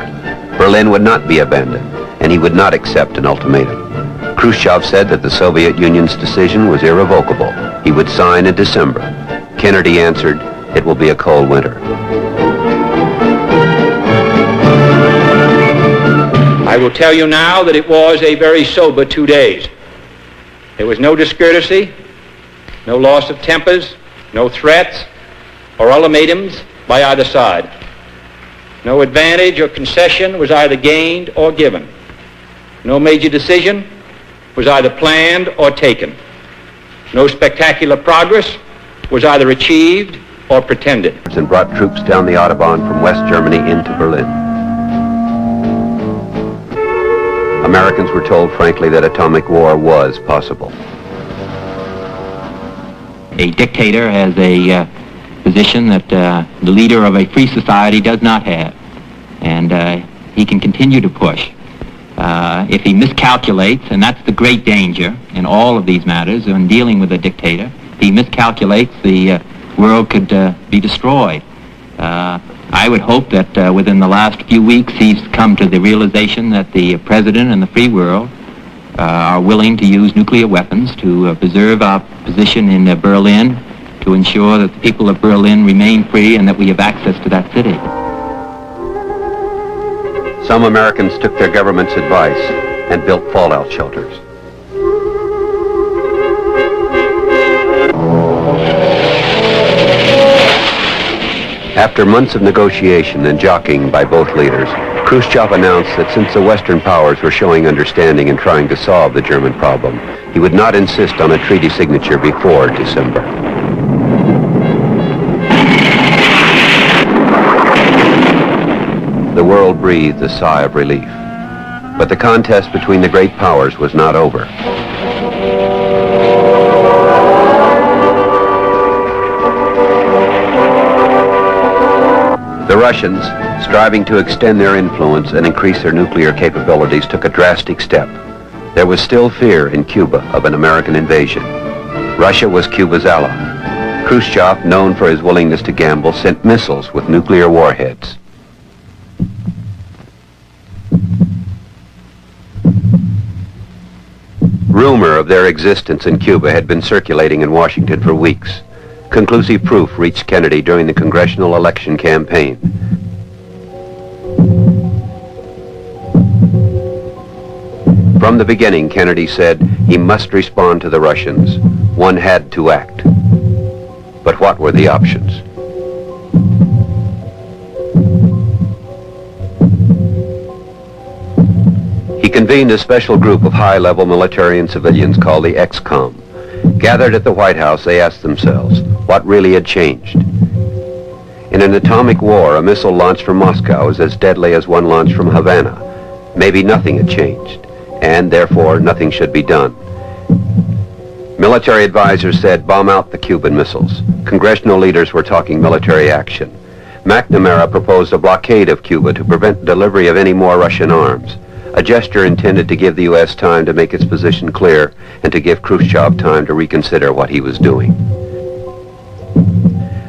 Berlin would not be abandoned, and he would not accept an ultimatum. Khrushchev said that the Soviet Union's decision was irrevocable. He would sign in December. Kennedy answered, "It will be a cold winter." I will tell you now that it was a very sober 2 days. There was no discourtesy, no loss of tempers, no threats or ultimatums by either side. No advantage or concession was either gained or given. No major decision was either planned or taken. No spectacular progress was either achieved or pretended. And brought troops down the Autobahn from West Germany into Berlin. Americans were told frankly that atomic war was possible. A dictator has a position that the leader of a free society does not have. And he can continue to push. If he miscalculates, and that's the great danger in all of these matters, in dealing with a dictator, if he miscalculates, the world could be destroyed. I would hope that within the last few weeks he's come to the realization that the president and the free world are willing to use nuclear weapons to preserve our position in Berlin, to ensure that the people of Berlin remain free and that we have access to that city. Some Americans took their government's advice and built fallout shelters. After months of negotiation and jockeying by both leaders, Khrushchev announced that since the Western powers were showing understanding and trying to solve the German problem, he would not insist on a treaty signature before December. The world breathed a sigh of relief. But the contest between the great powers was not over. The Russians, striving to extend their influence and increase their nuclear capabilities, took a drastic step. There was still fear in Cuba of an American invasion. Russia was Cuba's ally. Khrushchev, known for his willingness to gamble, sent missiles with nuclear warheads. Rumor of their existence in Cuba had been circulating in Washington for weeks. Conclusive proof reached Kennedy during the congressional election campaign. From the beginning, Kennedy said he must respond to the Russians. One had to act. But what were the options? He convened a special group of high-level military and civilians called the XCOM. Gathered at the White House, they asked themselves what really had changed. In an atomic war, a missile launched from Moscow is as deadly as one launched from Havana. Maybe nothing had changed, and therefore nothing should be done. Military advisors said bomb out the Cuban missiles. Congressional leaders were talking military action. McNamara proposed a blockade of Cuba to prevent delivery of any more Russian arms. A gesture intended to give the U.S. time to make its position clear and to give Khrushchev time to reconsider what he was doing.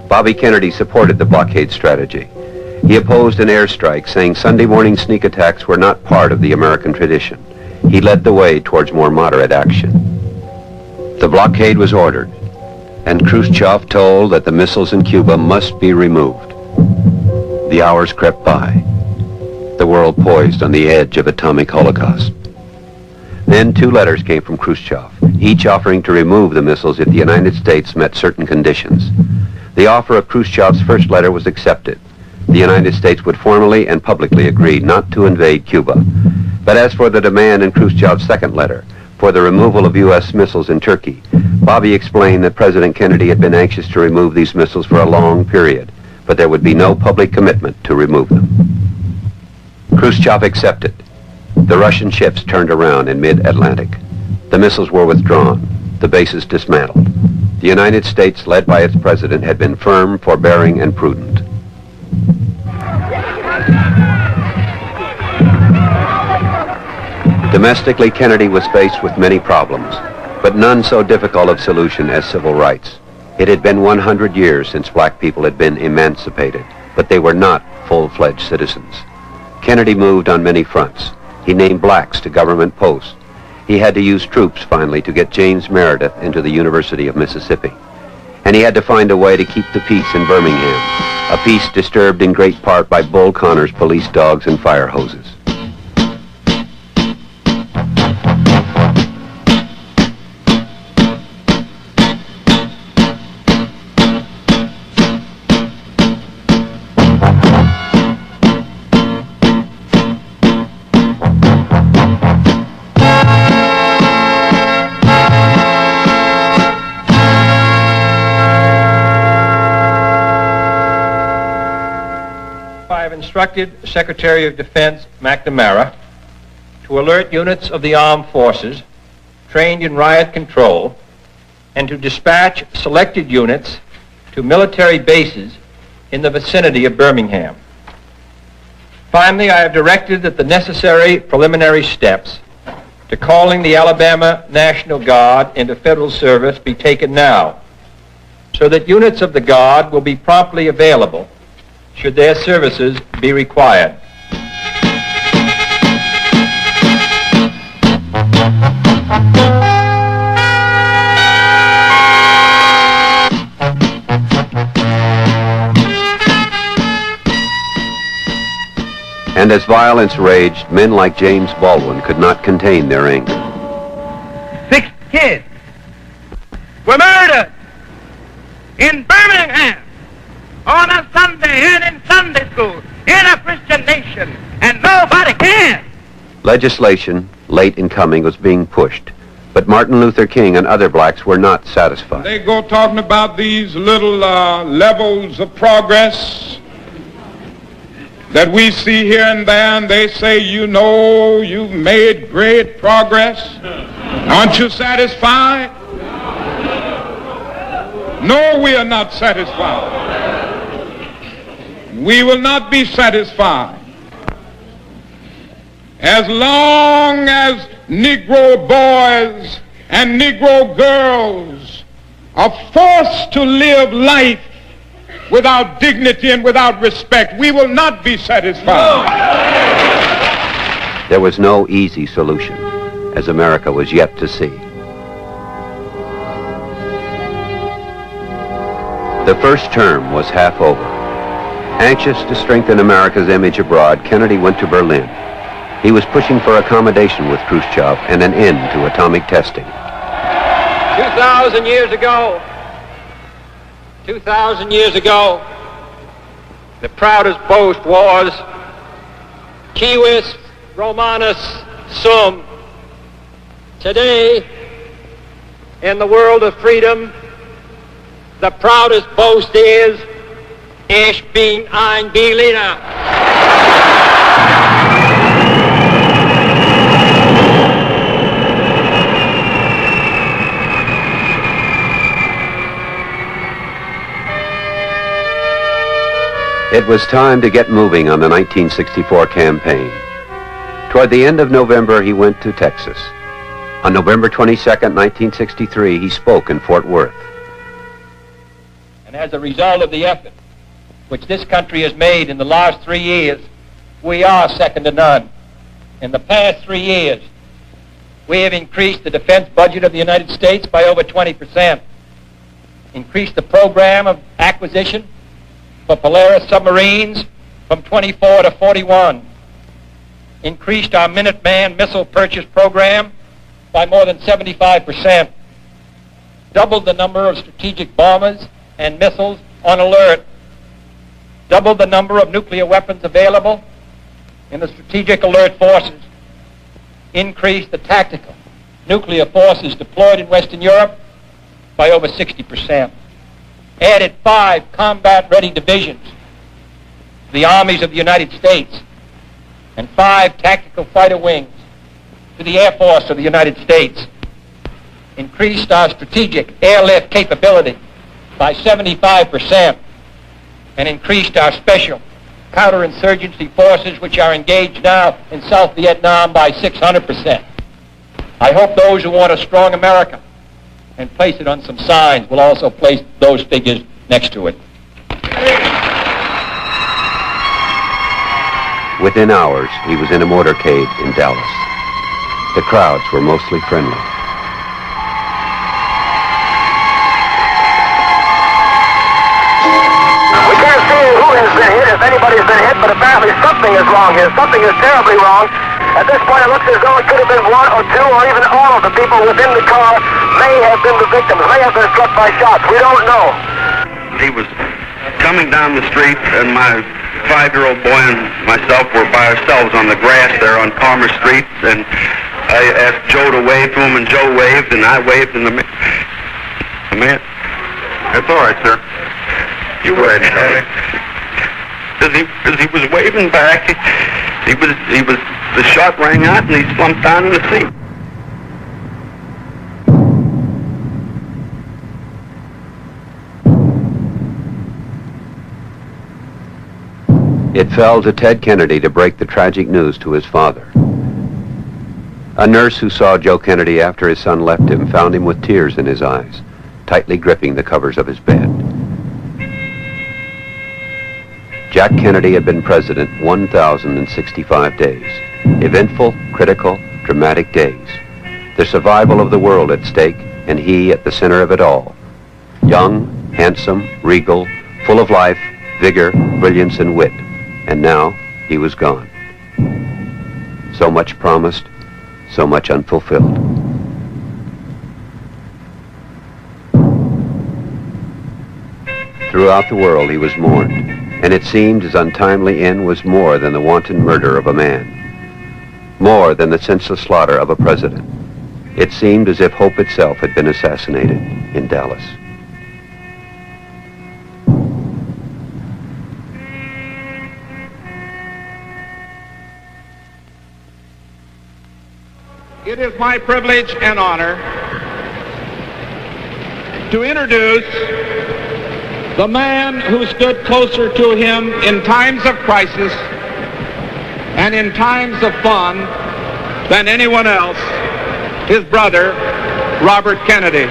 Bobby Kennedy supported the blockade strategy. He opposed an airstrike, saying Sunday morning sneak attacks were not part of the American tradition. He led the way towards more moderate action. The blockade was ordered, and Khrushchev told that the missiles in Cuba must be removed. The hours crept by, the world poised on the edge of atomic holocaust. Then 2 letters came from Khrushchev, each offering to remove the missiles if the United States met certain conditions. The offer of Khrushchev's first letter was accepted. The United States would formally and publicly agree not to invade Cuba. But as for the demand in Khrushchev's second letter, for the removal of U.S. missiles in Turkey, Bobby explained that President Kennedy had been anxious to remove these missiles for a long period, but there would be no public commitment to remove them. Khrushchev accepted. The Russian ships turned around in mid-Atlantic. The missiles were withdrawn, the bases dismantled. The United States, led by its president, had been firm, forbearing, and prudent. Domestically, Kennedy was faced with many problems, but none so difficult of solution as civil rights. It had been 100 years since black people had been emancipated, but they were not full-fledged citizens. Kennedy moved on many fronts. He named blacks to government posts. He had to use troops, finally, to get James Meredith into the University of Mississippi. And he had to find a way to keep the peace in Birmingham, a peace disturbed in great part by Bull Connor's police dogs and fire hoses. Instructed Secretary of Defense McNamara to alert units of the armed forces trained in riot control and to dispatch selected units to military bases in the vicinity of Birmingham. Finally, I have directed that the necessary preliminary steps to calling the Alabama National Guard into federal service be taken now, so that units of the Guard will be promptly available should their services be required. And as violence raged, men like James Baldwin could not contain their anger. 6 kids were murdered in Birmingham on a Sunday and in Sunday school in a Christian nation, and nobody cares. Legislation, late in coming, was being pushed, but Martin Luther King and other blacks were not satisfied. They go talking about these little levels of progress that we see here and there, and they say, you know, you've made great progress. Aren't you satisfied? No, we are not satisfied. We will not be satisfied as long as Negro boys and Negro girls are forced to live life without dignity and without respect. We will not be satisfied. There was no easy solution, as America was yet to see. The first term was half over. Anxious to strengthen America's image abroad, Kennedy went to Berlin. He was pushing for accommodation with Khrushchev and an end to atomic testing. 2,000 years ago, the proudest boast was Civis Romanus Sum. Today, in the world of freedom, the proudest boast is Ich bin ein Berliner. It was time to get moving on the 1964 campaign. Toward the end of November, he went to Texas. On November 22nd, 1963, he spoke in Fort Worth. And as a result of the effort which this country has made in the last 3 years, we are second to none. In the past 3 years, We have increased the defense budget of the United States by over 20%. Increased the program of acquisition for Polaris submarines from 24 to 41. Increased our Minuteman missile purchase program by more than 75%. Doubled the number of strategic bombers and missiles on alert. Doubled the number of nuclear weapons available in the strategic alert forces. Increased the tactical nuclear forces deployed in Western Europe by over 60%. Added 5 combat-ready divisions to the armies of the United States and 5 tactical fighter wings to the Air Force of the United States. Increased our strategic airlift capability by 75% and increased our special counterinsurgency forces, which are engaged now in South Vietnam, by 600%. I hope those who want a strong America and place it on some signs will also place those figures next to it. Within hours, he was in a motorcade in Dallas. The crowds were mostly friendly. We can't see who has been hit, if anybody's been hit, but apparently something is wrong here. Something is terribly wrong. At this point, it looks as though it could have been 1 or 2 or even all of the people within the car may have been the victims, may have been struck by shots. We don't know. He was coming down the street, and my 5-year-old boy and myself were by ourselves on the grass there on Palmer Street, and I asked Joe to wave to him, and Joe waved, and I waved, and the man... That's all right, sir. You go ahead, Charlie. As he was waving back, the shot rang out, and he slumped down in the seat. It fell to Ted Kennedy to break the tragic news to his father. A nurse who saw Joe Kennedy after his son left him found him with tears in his eyes, tightly gripping the covers of his bed. Jack Kennedy had been president 1,065 days. Eventful, critical, dramatic days. The survival of the world at stake, and he at the center of it all. Young, handsome, regal, full of life, vigor, brilliance, and wit. And now he was gone. So much promised, so much unfulfilled. Throughout the world he was mourned, and it seemed his untimely end was more than the wanton murder of a man, more than the senseless slaughter of a president. It seemed as if hope itself had been assassinated in Dallas. It is my privilege and honor to introduce the man who stood closer to him in times of crisis and in times of fun than anyone else, his brother, Robert Kennedy.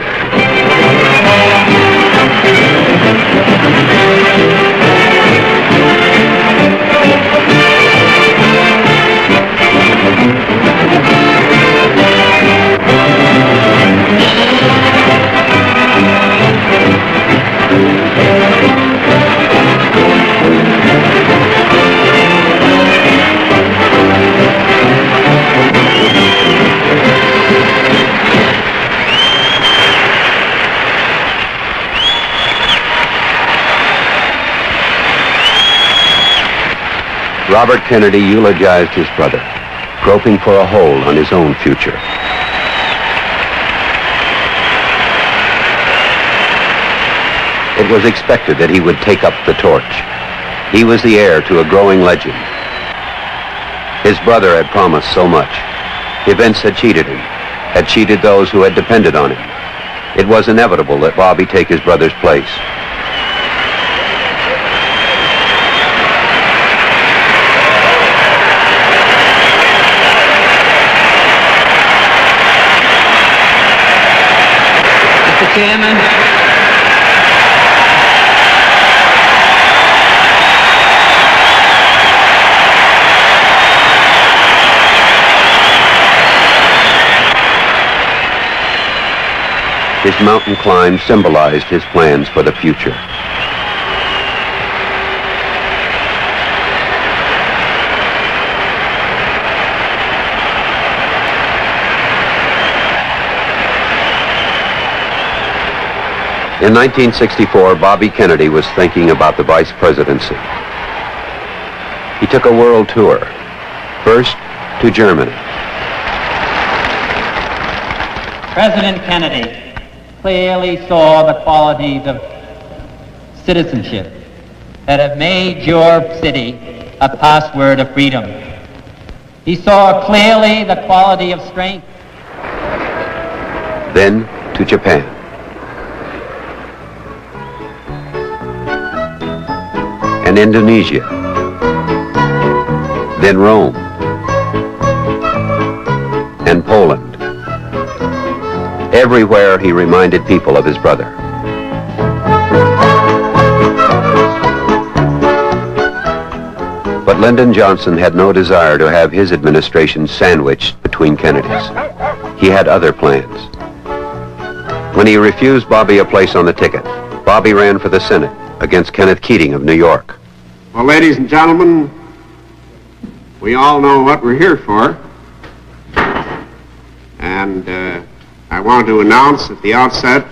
Robert Kennedy eulogized his brother, groping for a hold on his own future. It was expected that he would take up the torch. He was the heir to a growing legend. His brother had promised so much. Events had cheated him, had cheated those who had depended on him. It was inevitable that Bobby take his brother's place. Mr. Chairman. His mountain climb symbolized his plans for the future. In 1964, Bobby Kennedy was thinking about the vice presidency. He took a world tour, first to Germany. President Kennedy clearly saw the qualities of citizenship that have made your city a password of freedom. He saw clearly the quality of strength. Then to Japan. And Indonesia. Then Rome. And Poland. Everywhere he reminded people of his brother. But Lyndon Johnson had no desire to have his administration sandwiched between Kennedys. He had other plans. When he refused Bobby a place on the ticket, Bobby ran for the Senate against Kenneth Keating of New York. Well, ladies and gentlemen, we all know what we're here for. And I want to announce at the outset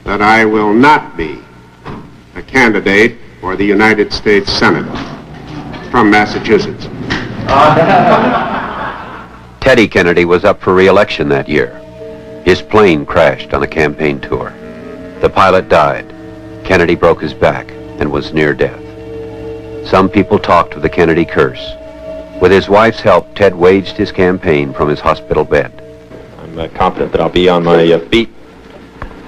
that I will not be a candidate for the United States Senate from Massachusetts. Teddy Kennedy was up for re-election that year. His plane crashed on a campaign tour. The pilot died. Kennedy broke his back and was near death. Some people talked of the Kennedy curse. With his wife's help, Ted waged his campaign from his hospital bed. I'm confident that I'll be on my feet.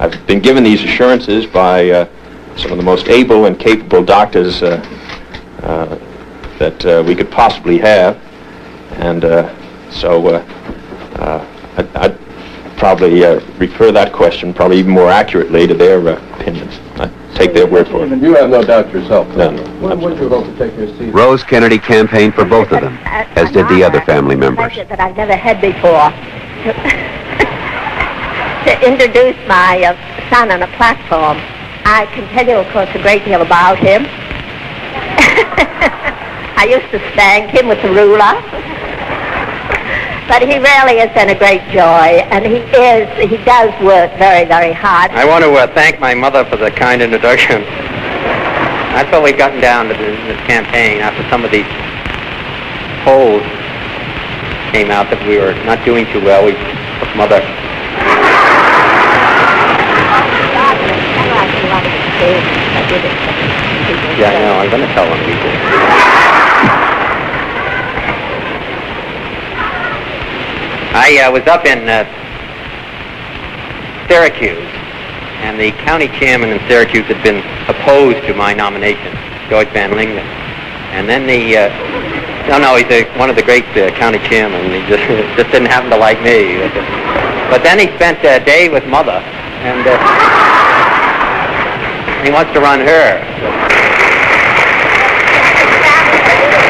I've been given these assurances by some of the most able and capable doctors that we could possibly have. And so I'd probably refer that question probably even more accurately to their opinions. I take their word for it. You have no doubt yourself. No. When would you hope to take your seat? Rose Kennedy campaigned for both of them, as did the other family members. That I've never had before. To introduce my son on a platform. I can tell you, of course, a great deal about him. I used to spank him with the ruler. But he really has been a great joy, and he does work very, very hard. I want to thank my mother for the kind introduction. That's what we've gotten down to this campaign after some of these polls came out that we were not doing too well. We put mother. Yeah, I know. I'm going to tell them people. I was up in Syracuse, and the county chairman in Syracuse had been opposed to my nomination, George Van Lingman. And then he's one of the great county chairmen. He just didn't happen to like me. But then he spent a day with Mother, and he wants to run her.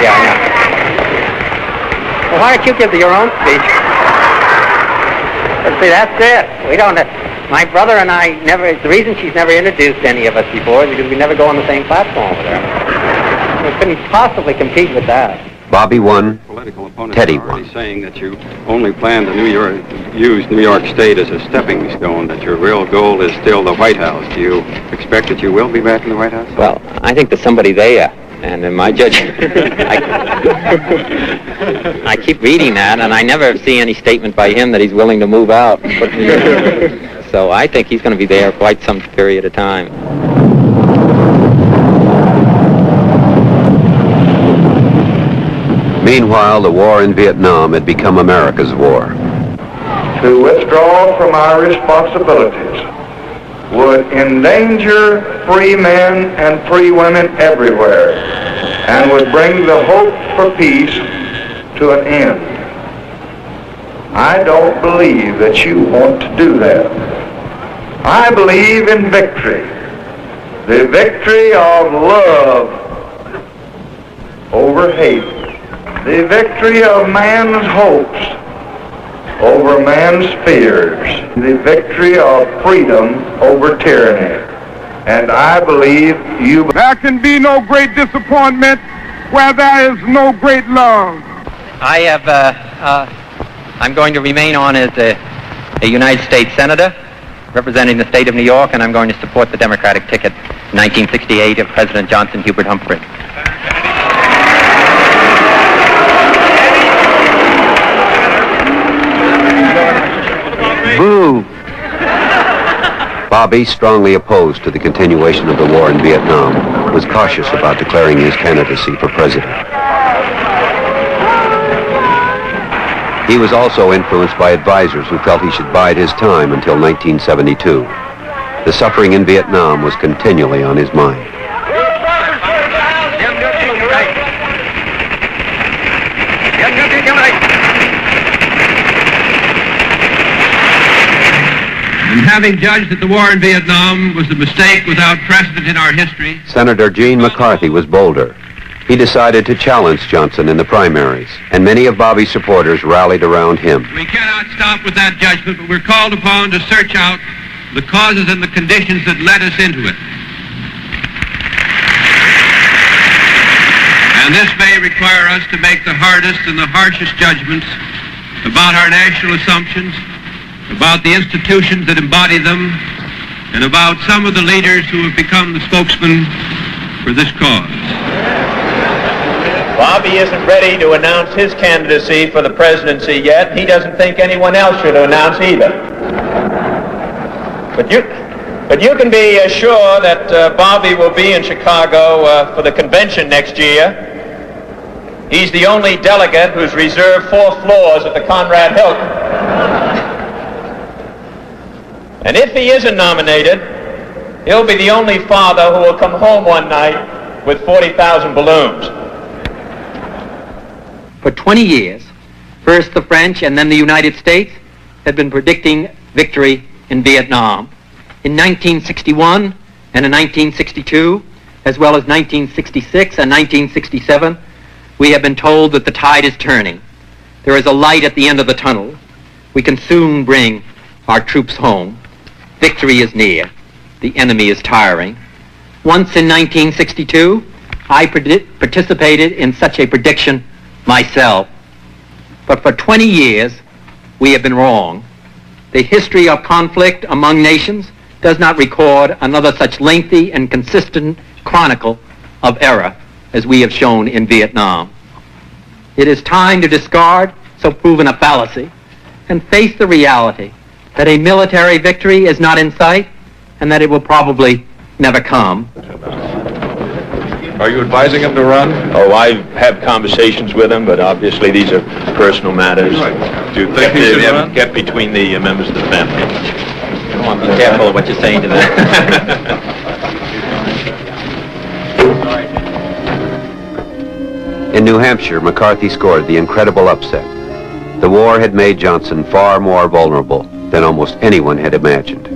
Yeah, I know. Well, why don't you give your own speech? See, that's it. We don't. My brother and I never. The reason she's never introduced any of us before is because we never go on the same platform with her. We couldn't possibly compete with that. Bobby won. Political opponents Teddy are already won. saying that you only plan to use New York State as a stepping stone. That your real goal is still the White House. Do you expect that you will be back in the White House? Well, I think there's somebody there. And in my judgment, I keep reading that, and I never see any statement by him that he's willing to move out. So I think he's going to be there quite some period of time. Meanwhile, the war in Vietnam had become America's war. To withdraw from our responsibilities would endanger free men and free women everywhere and would bring the hope for peace to an end. I don't believe that you want to do that. I believe in victory. The victory of love over hate. The victory of man's hopes over man's fears, the victory of freedom over tyranny. And I believe you... There can be no great disappointment where there is no great love. I'm going to remain on as a United States Senator representing the state of New York, and I'm going to support the Democratic ticket 1968 of President Johnson Hubert Humphrey. Boo! Bobby, strongly opposed to the continuation of the war in Vietnam, was cautious about declaring his candidacy for president. He was also influenced by advisors who felt he should bide his time until 1972. The suffering in Vietnam was continually on his mind. And having judged that the war in Vietnam was a mistake without precedent in our history, Senator Gene McCarthy was bolder. He decided to challenge Johnson in the primaries, and many of Bobby's supporters rallied around him. we cannot stop with that judgment, but we're called upon to search out the causes and the conditions that led us into it. And this may require us to make the hardest and the harshest judgments about our national assumptions, about the institutions that embody them, and about some of the leaders who have become the spokesmen for this cause. Bobby isn't ready to announce his candidacy for the presidency yet. He doesn't think anyone else should announce either. But you can be sure that Bobby will be in Chicago for the convention next year. He's the only delegate who's reserved 4 floors at the Conrad Hilton. And if he isn't nominated, he'll be the only father who will come home one night with 40,000 balloons. For 20 years, first the French and then the United States had been predicting victory in Vietnam. In 1961 and in 1962, as well as 1966 and 1967, we have been told that the tide is turning. There is a light at the end of the tunnel. We can soon bring our troops home. Victory is near. The enemy is tiring. Once in 1962, I participated in such a prediction myself. But for 20 years, we have been wrong. The history of conflict among nations does not record another such lengthy and consistent chronicle of error as we have shown in Vietnam. It is time to discard so proven a fallacy and face the reality that a military victory is not in sight and that it will probably never come. Are you advising him to run? Oh, I have conversations with him, but obviously these are personal matters. Do you think he should run? Get between the members of the family. Come on, be careful of what you're saying to them. In New Hampshire, McCarthy scored the incredible upset. The war had made Johnson far more vulnerable than almost anyone had imagined.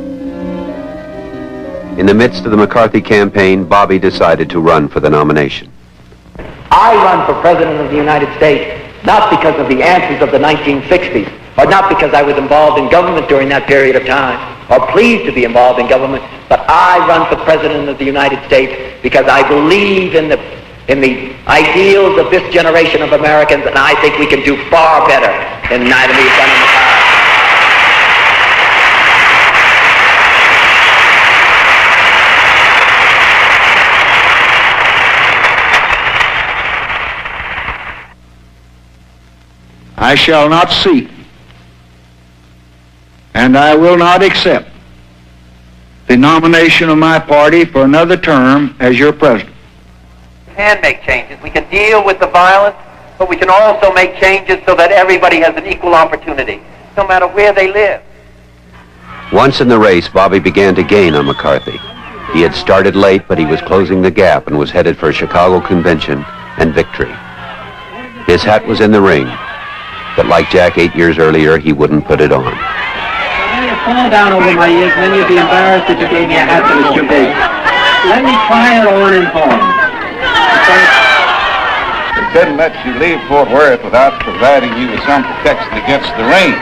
In the midst of the McCarthy campaign, Bobby decided to run for the nomination. I run for President of the United States, not because of the answers of the 1960s, or not because I was involved in government during that period of time, or pleased to be involved in government, but I run for President of the United States because I believe in the ideals of this generation of Americans, and I think we can do far better than neither we've done in the past. I shall not seek, and I will not accept the nomination of my party for another term as your president. We can make changes. We can deal with the violence, but we can also make changes so that everybody has an equal opportunity, no matter where they live. Once in the race, Bobby began to gain on McCarthy. He had started late, but he was closing the gap and was headed for a Chicago convention and victory. His hat was in the ring, but like Jack 8 years earlier, he wouldn't put it on. It'll fall down over my ears, and then you'll be embarrassed that you gave me a hat that was too big. Let me try it on in form. It didn't let you leave Fort Worth without providing you with some protection against the rain.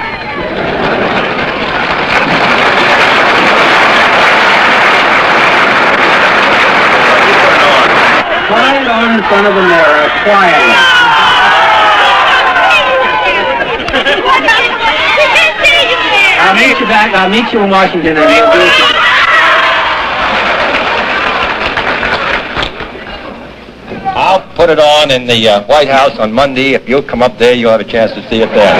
Quiet on in front of the mirror, quietly. I'll meet you back. I'll meet you in Washington. And we'll do it. I'll put it on in the White House on Monday. If you'll come up there, you'll have a chance to see it there.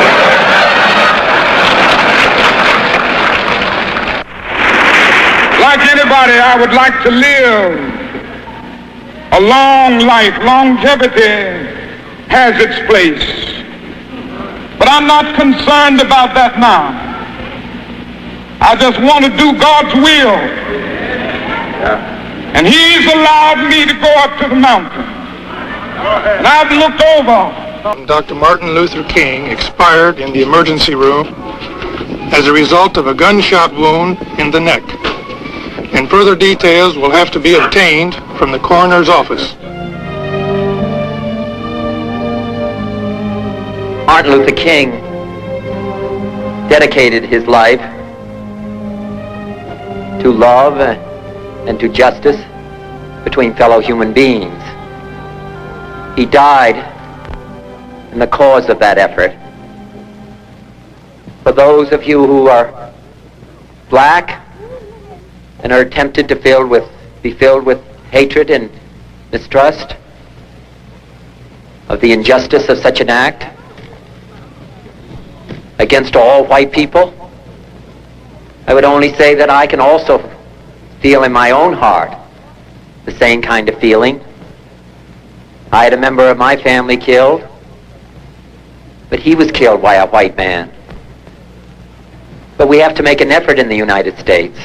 Like anybody, I would like to live a long life. Longevity has its place. But I'm not concerned about that now. I just want to do God's will. And He's allowed me to go up to the mountain. And I've looked over. Dr. Martin Luther King expired in the emergency room as a result of a gunshot wound in the neck. And further details will have to be obtained from the coroner's office. Martin Luther King dedicated his life to love and to justice between fellow human beings. He died in the cause of that effort. For those of you who are black and are tempted to be filled with hatred and mistrust of the injustice of such an act against all white people, I would only say that I can also feel in my own heart the same kind of feeling. I had a member of my family killed, but he was killed by a white man. But we have to make an effort in the United States.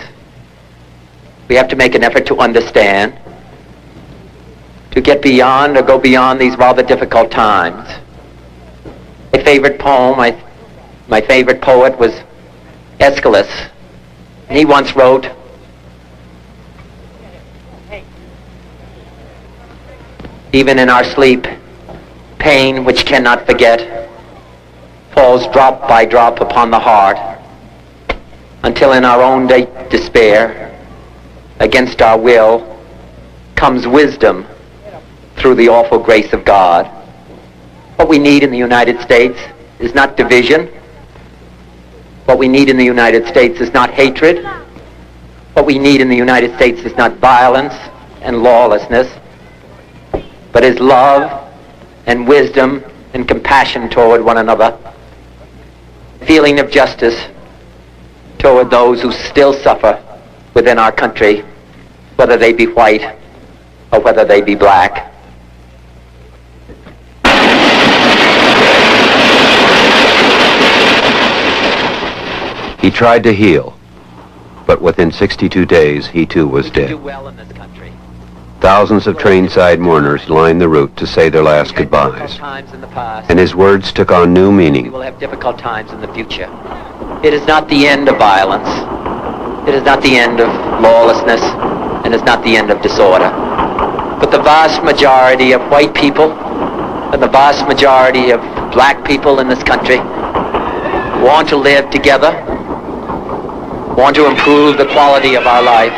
We have to make an effort to understand, to get beyond or go beyond these rather difficult times. My favorite poem, my favorite poet was Aeschylus. And he once wrote, "Even in our sleep, pain which cannot forget falls drop by drop upon the heart, until in our own despair, against our will, comes wisdom through the awful grace of God." What we need in the United States is not division. What we need in the United States is not hatred. What we need in the United States is not violence and lawlessness, but is love and wisdom and compassion toward one another, feeling of justice toward those who still suffer within our country, whether they be white or whether they be black. He tried to heal, but within 62 days, he too was dead. Thousands of train-side mourners lined the route to say their last goodbyes, and his words took on new meaning. We will have difficult times in the future. It is not the end of violence. It is not the end of lawlessness, and it's not the end of disorder. But the vast majority of white people and the vast majority of black people in this country want to live together, want to improve the quality of our life,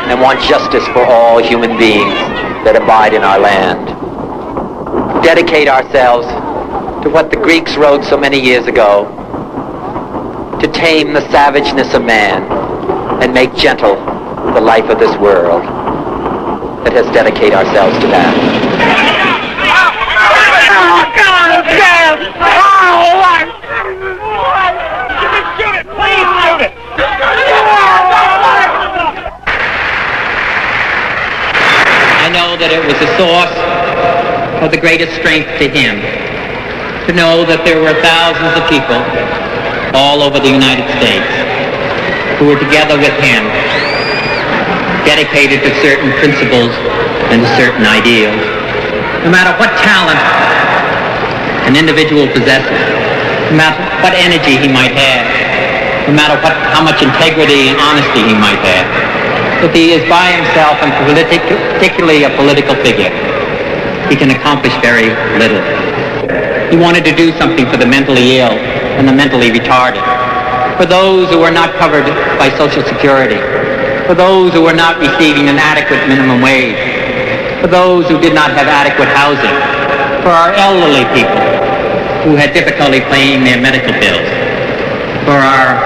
and want justice for all human beings that abide in our land. Dedicate ourselves to what the Greeks wrote so many years ago, to tame the savageness of man and make gentle the life of this world. Let us dedicate ourselves to that. Shoot it! Please shoot it! I know that it was a source of the greatest strength to him to know that there were thousands of people all over the United States who were together with him, dedicated to certain principles and to certain ideals. No matter what talent an individual possesses, no matter what energy he might have, no matter how much integrity and honesty he might have, if he is by himself and particularly a political figure, he can accomplish very little. He wanted to do something for the mentally ill. and the mentally retarded, for those who were not covered by Social Security, for those who were not receiving an adequate minimum wage, for those who did not have adequate housing, for our elderly people who had difficulty paying their medical bills, for our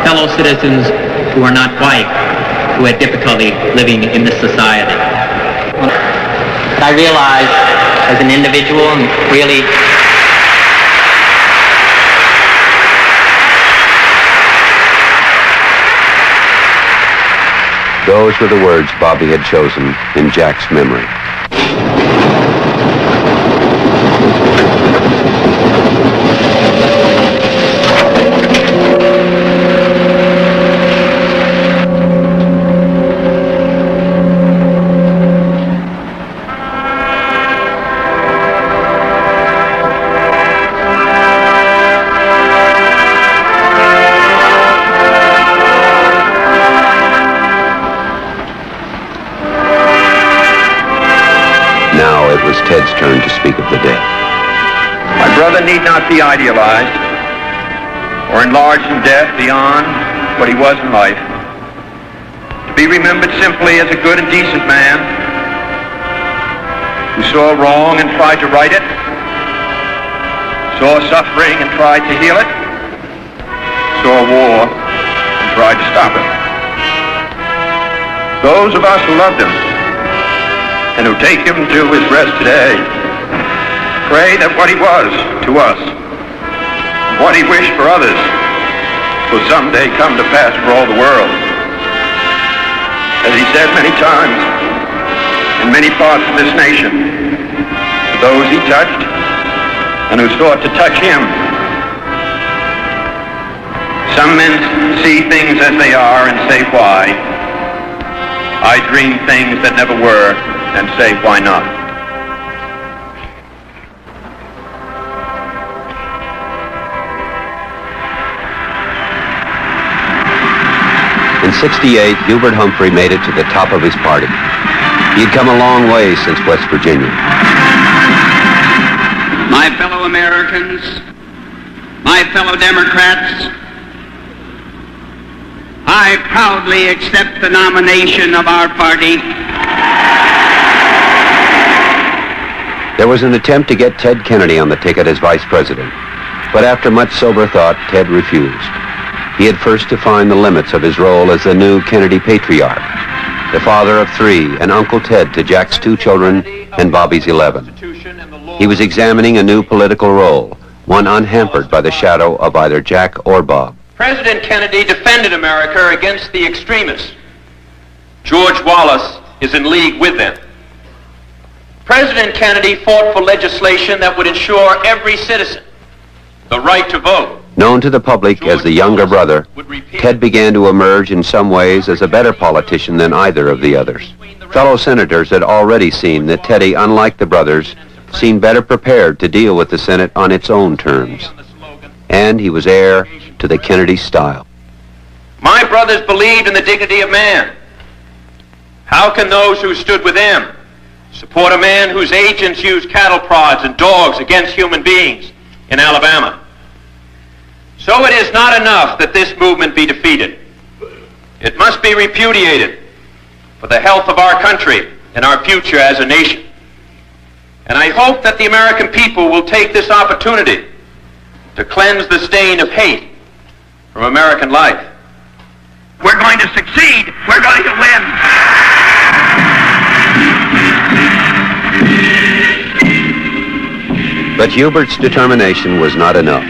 fellow citizens who are not white, who had difficulty living in this society. But I realized as an individual and really those were the words Bobby had chosen in Jack's memory. Ted's turn to speak of the dead. My brother need not be idealized or enlarged in death beyond what he was in life. To be remembered simply as a good and decent man who saw wrong and tried to right it, saw suffering and tried to heal it, saw war and tried to stop it. Those of us who loved him and who take him to his rest today, pray that what he was to us, what he wished for others, will someday come to pass for all the world. As he said many times in many parts of this nation, to those he touched and who sought to touch him. Some men see things as they are and say why. I dream things that never were and say, why not? In '68, Hubert Humphrey made it to the top of his party. He'd come a long way since West Virginia. My fellow Americans, my fellow Democrats, I proudly accept the nomination of our party. There was an attempt to get Ted Kennedy on the ticket as vice president, but after much sober thought, Ted refused. He had first to find the limits of his role as the new Kennedy patriarch, the father of 3 and Uncle Ted to Jack's 2 children and Bobby's 11. He was examining a new political role, one unhampered by the shadow of either Jack or Bob. President Kennedy defended America against the extremists. George Wallace is in league with them. President Kennedy fought for legislation that would ensure every citizen the right to vote. Known to the public as the younger brother, Ted began to emerge in some ways as a better politician than either of the others. Fellow senators had already seen that Teddy, unlike the brothers, seemed better prepared to deal with the Senate on its own terms. And he was heir to the Kennedy style. My brothers believed in the dignity of man. How can those who stood with them support a man whose agents used cattle prods and dogs against human beings in Alabama? So it is not enough that this movement be defeated. It must be repudiated for the health of our country and our future as a nation. And I hope that the American people will take this opportunity to cleanse the stain of hate from American life. We're going to succeed. We're going to win. But Hubert's determination was not enough.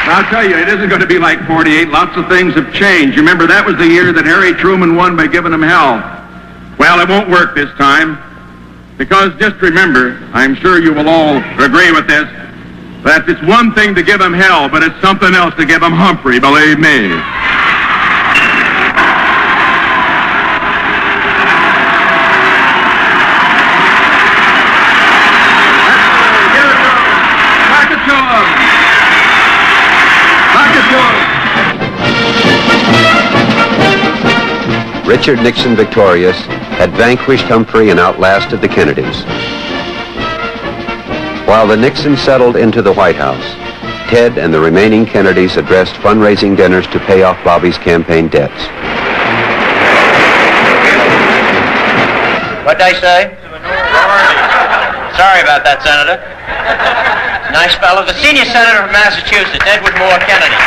I'll tell you, it isn't going to be like 48. Lots of things have changed. Remember, that was the year that Harry Truman won by giving him hell. Well, it won't work this time. Because just remember, I'm sure you will all agree with this, that it's one thing to give him hell, but it's something else to give him Humphrey, believe me. Richard Nixon, victorious, had vanquished Humphrey and outlasted the Kennedys. While the Nixons settled into the White House, Ted and the remaining Kennedys addressed fundraising dinners to pay off Bobby's campaign debts. What'd I say? Sorry about that, Senator. Nice fellow. The senior senator from Massachusetts, Edward Moore Kennedy.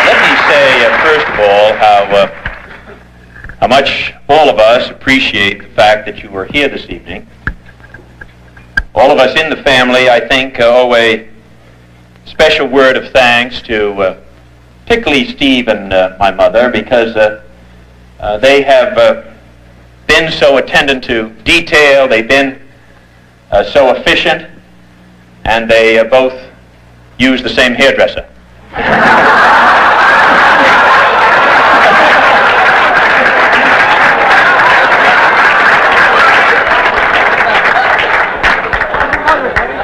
Let me say, first of all, how much all of us appreciate the fact that you were here this evening. All of us in the family, I think, owe a special word of thanks to particularly Steve and my mother, because they have been so attendant to detail, they've been so efficient, and they both use the same hairdresser.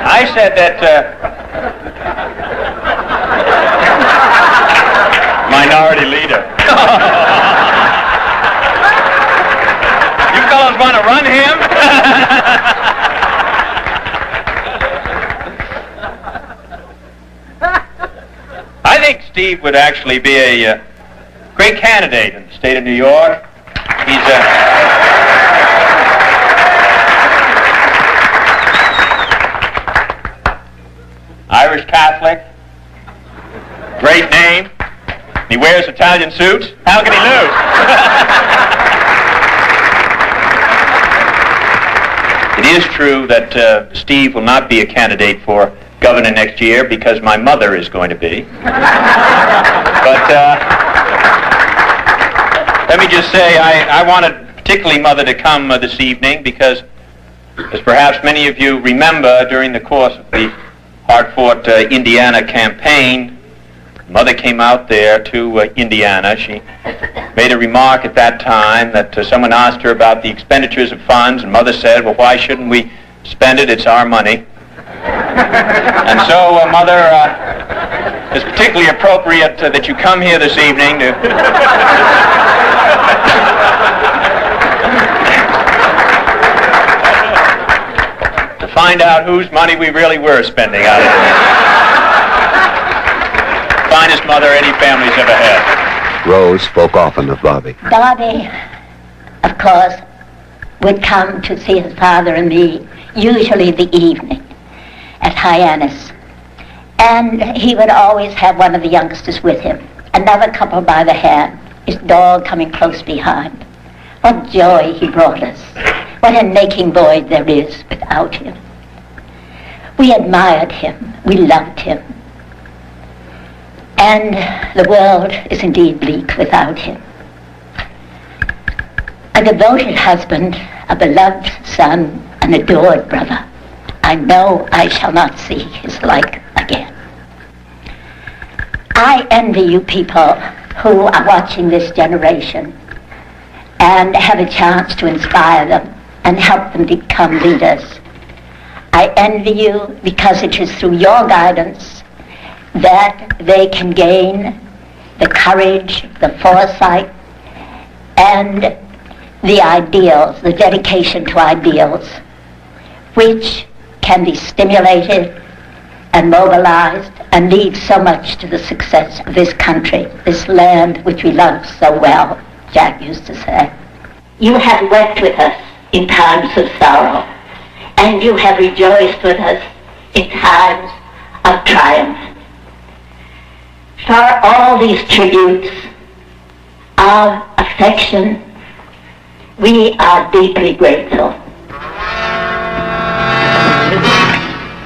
I said that minority leader. You fellas want to run him? I think Steve would actually be a great candidate in the state of New York. He's Irish Catholic, great name. He wears Italian suits. How can he lose? It is true that Steve will not be a candidate for governor next year because my mother is going to be. But let me just say, I wanted particularly Mother to come this evening because, as perhaps many of you remember, during the course of the hard-fought Indiana campaign, Mother came out there to Indiana. She made a remark at that time that someone asked her about the expenditures of funds, and Mother said, well, why shouldn't we spend it? It's our money. And so, Mother, it's particularly appropriate that you come here this evening to find out whose money we really were spending out of it. Finest mother any family's ever had. Rose spoke often of Bobby. Bobby, of course, would come to see his father and me, usually the evening, at Hyannis. And he would always have one of the youngsters with him, another couple by the hand, his dog coming close behind. What joy he brought us. What a aching void there is without him. We admired him. We loved him. And the world is indeed bleak without him. A devoted husband, a beloved son, an adored brother. I know I shall not see his like again. I envy you people who are watching this generation and have a chance to inspire them and help them become leaders. I envy you because it is through your guidance that they can gain the courage, the foresight, and the ideals, the dedication to ideals, which can be stimulated and mobilized and lead so much to the success of this country, this land which we love so well, Jack used to say. You have wept with us in times of sorrow, and you have rejoiced with us in times of triumph. For all these tributes of affection, we are deeply grateful.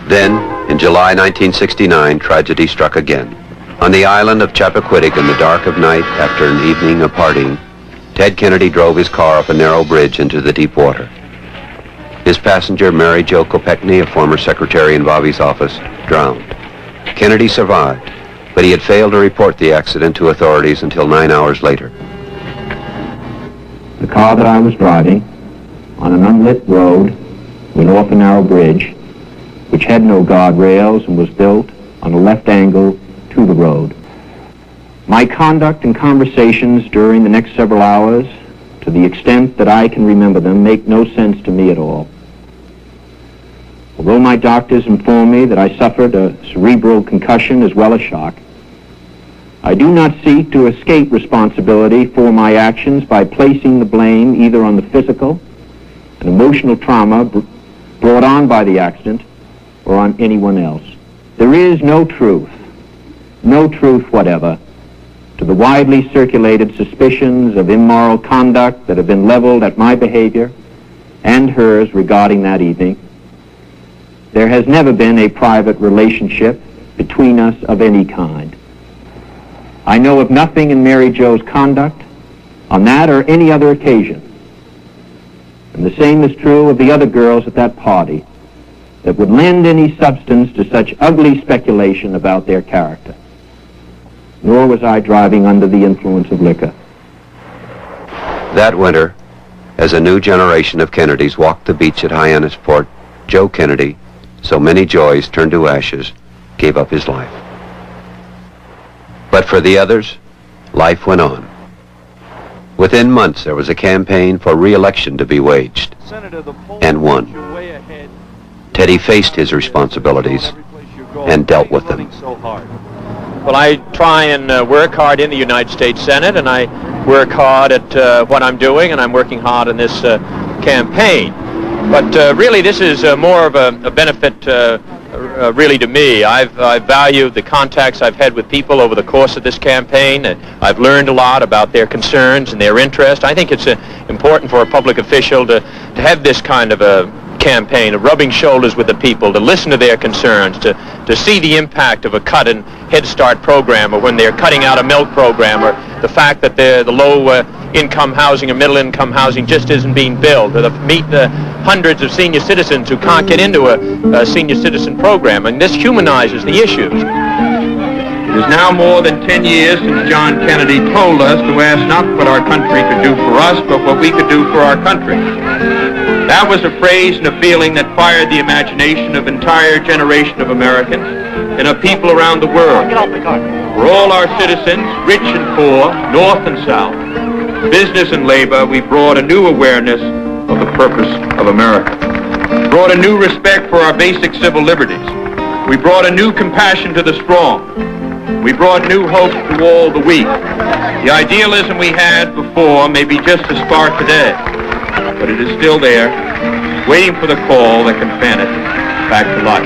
Then, in July 1969, tragedy struck again. On the island of Chappaquiddick in the dark of night after an evening of partying, Ted Kennedy drove his car up a narrow bridge into the deep water. His passenger, Mary Jo Kopechne, a former secretary in Bobby's office, drowned. Kennedy survived, but he had failed to report the accident to authorities until 9 hours later. The car that I was driving on an unlit road went off a narrow bridge which had no guardrails and was built on a left angle to the road. My conduct and conversations during the next several hours to the extent that I can remember them, make no sense to me at all. Although my doctors inform me that I suffered a cerebral concussion as well as shock, I do not seek to escape responsibility for my actions by placing the blame either on the physical and emotional trauma brought on by the accident or on anyone else. There is no truth whatever, to the widely circulated suspicions of immoral conduct that have been leveled at my behavior and hers regarding that evening. There has never been a private relationship between us of any kind. I know of nothing in Mary Jo's conduct on that or any other occasion. And the same is true of the other girls at that party that would lend any substance to such ugly speculation about their character. Nor was I driving under the influence of liquor. That winter, as a new generation of Kennedys walked the beach at Hyannisport, Joe Kennedy, so many joys turned to ashes, gave up his life. But for the others, life went on. Within months, there was a campaign for re-election to be waged, and won. Teddy faced his responsibilities and dealt with them. Well, I try and work hard in the United States Senate, and I work hard at what I'm doing, and I'm working hard in this campaign. But really, this is more of a benefit really to me. I've valued the contacts I've had with people over the course of this campaign, and I've learned a lot about their concerns and their interest. I think it's important for a public official to have this kind of a campaign of rubbing shoulders with the people, to listen to their concerns, to see the impact of a cut in Head Start program, or when they're cutting out a milk program, or the fact that the low-income housing or middle-income housing just isn't being built, or to meet the hundreds of senior citizens who can't get into a senior citizen program. And this humanizes the issues. It is now more than 10 years since John Kennedy told us to ask not what our country could do for us, but what we could do for our country. That was a phrase and a feeling that fired the imagination of an entire generation of Americans and of people around the world. For all our citizens, rich and poor, north and south, business and labor, we brought a new awareness of the purpose of America. We brought a new respect for our basic civil liberties. We brought a new compassion to the strong. We brought new hope to all the weak. The idealism we had before may be just a spark today, but it is still there, waiting for the call that can fan it back to life.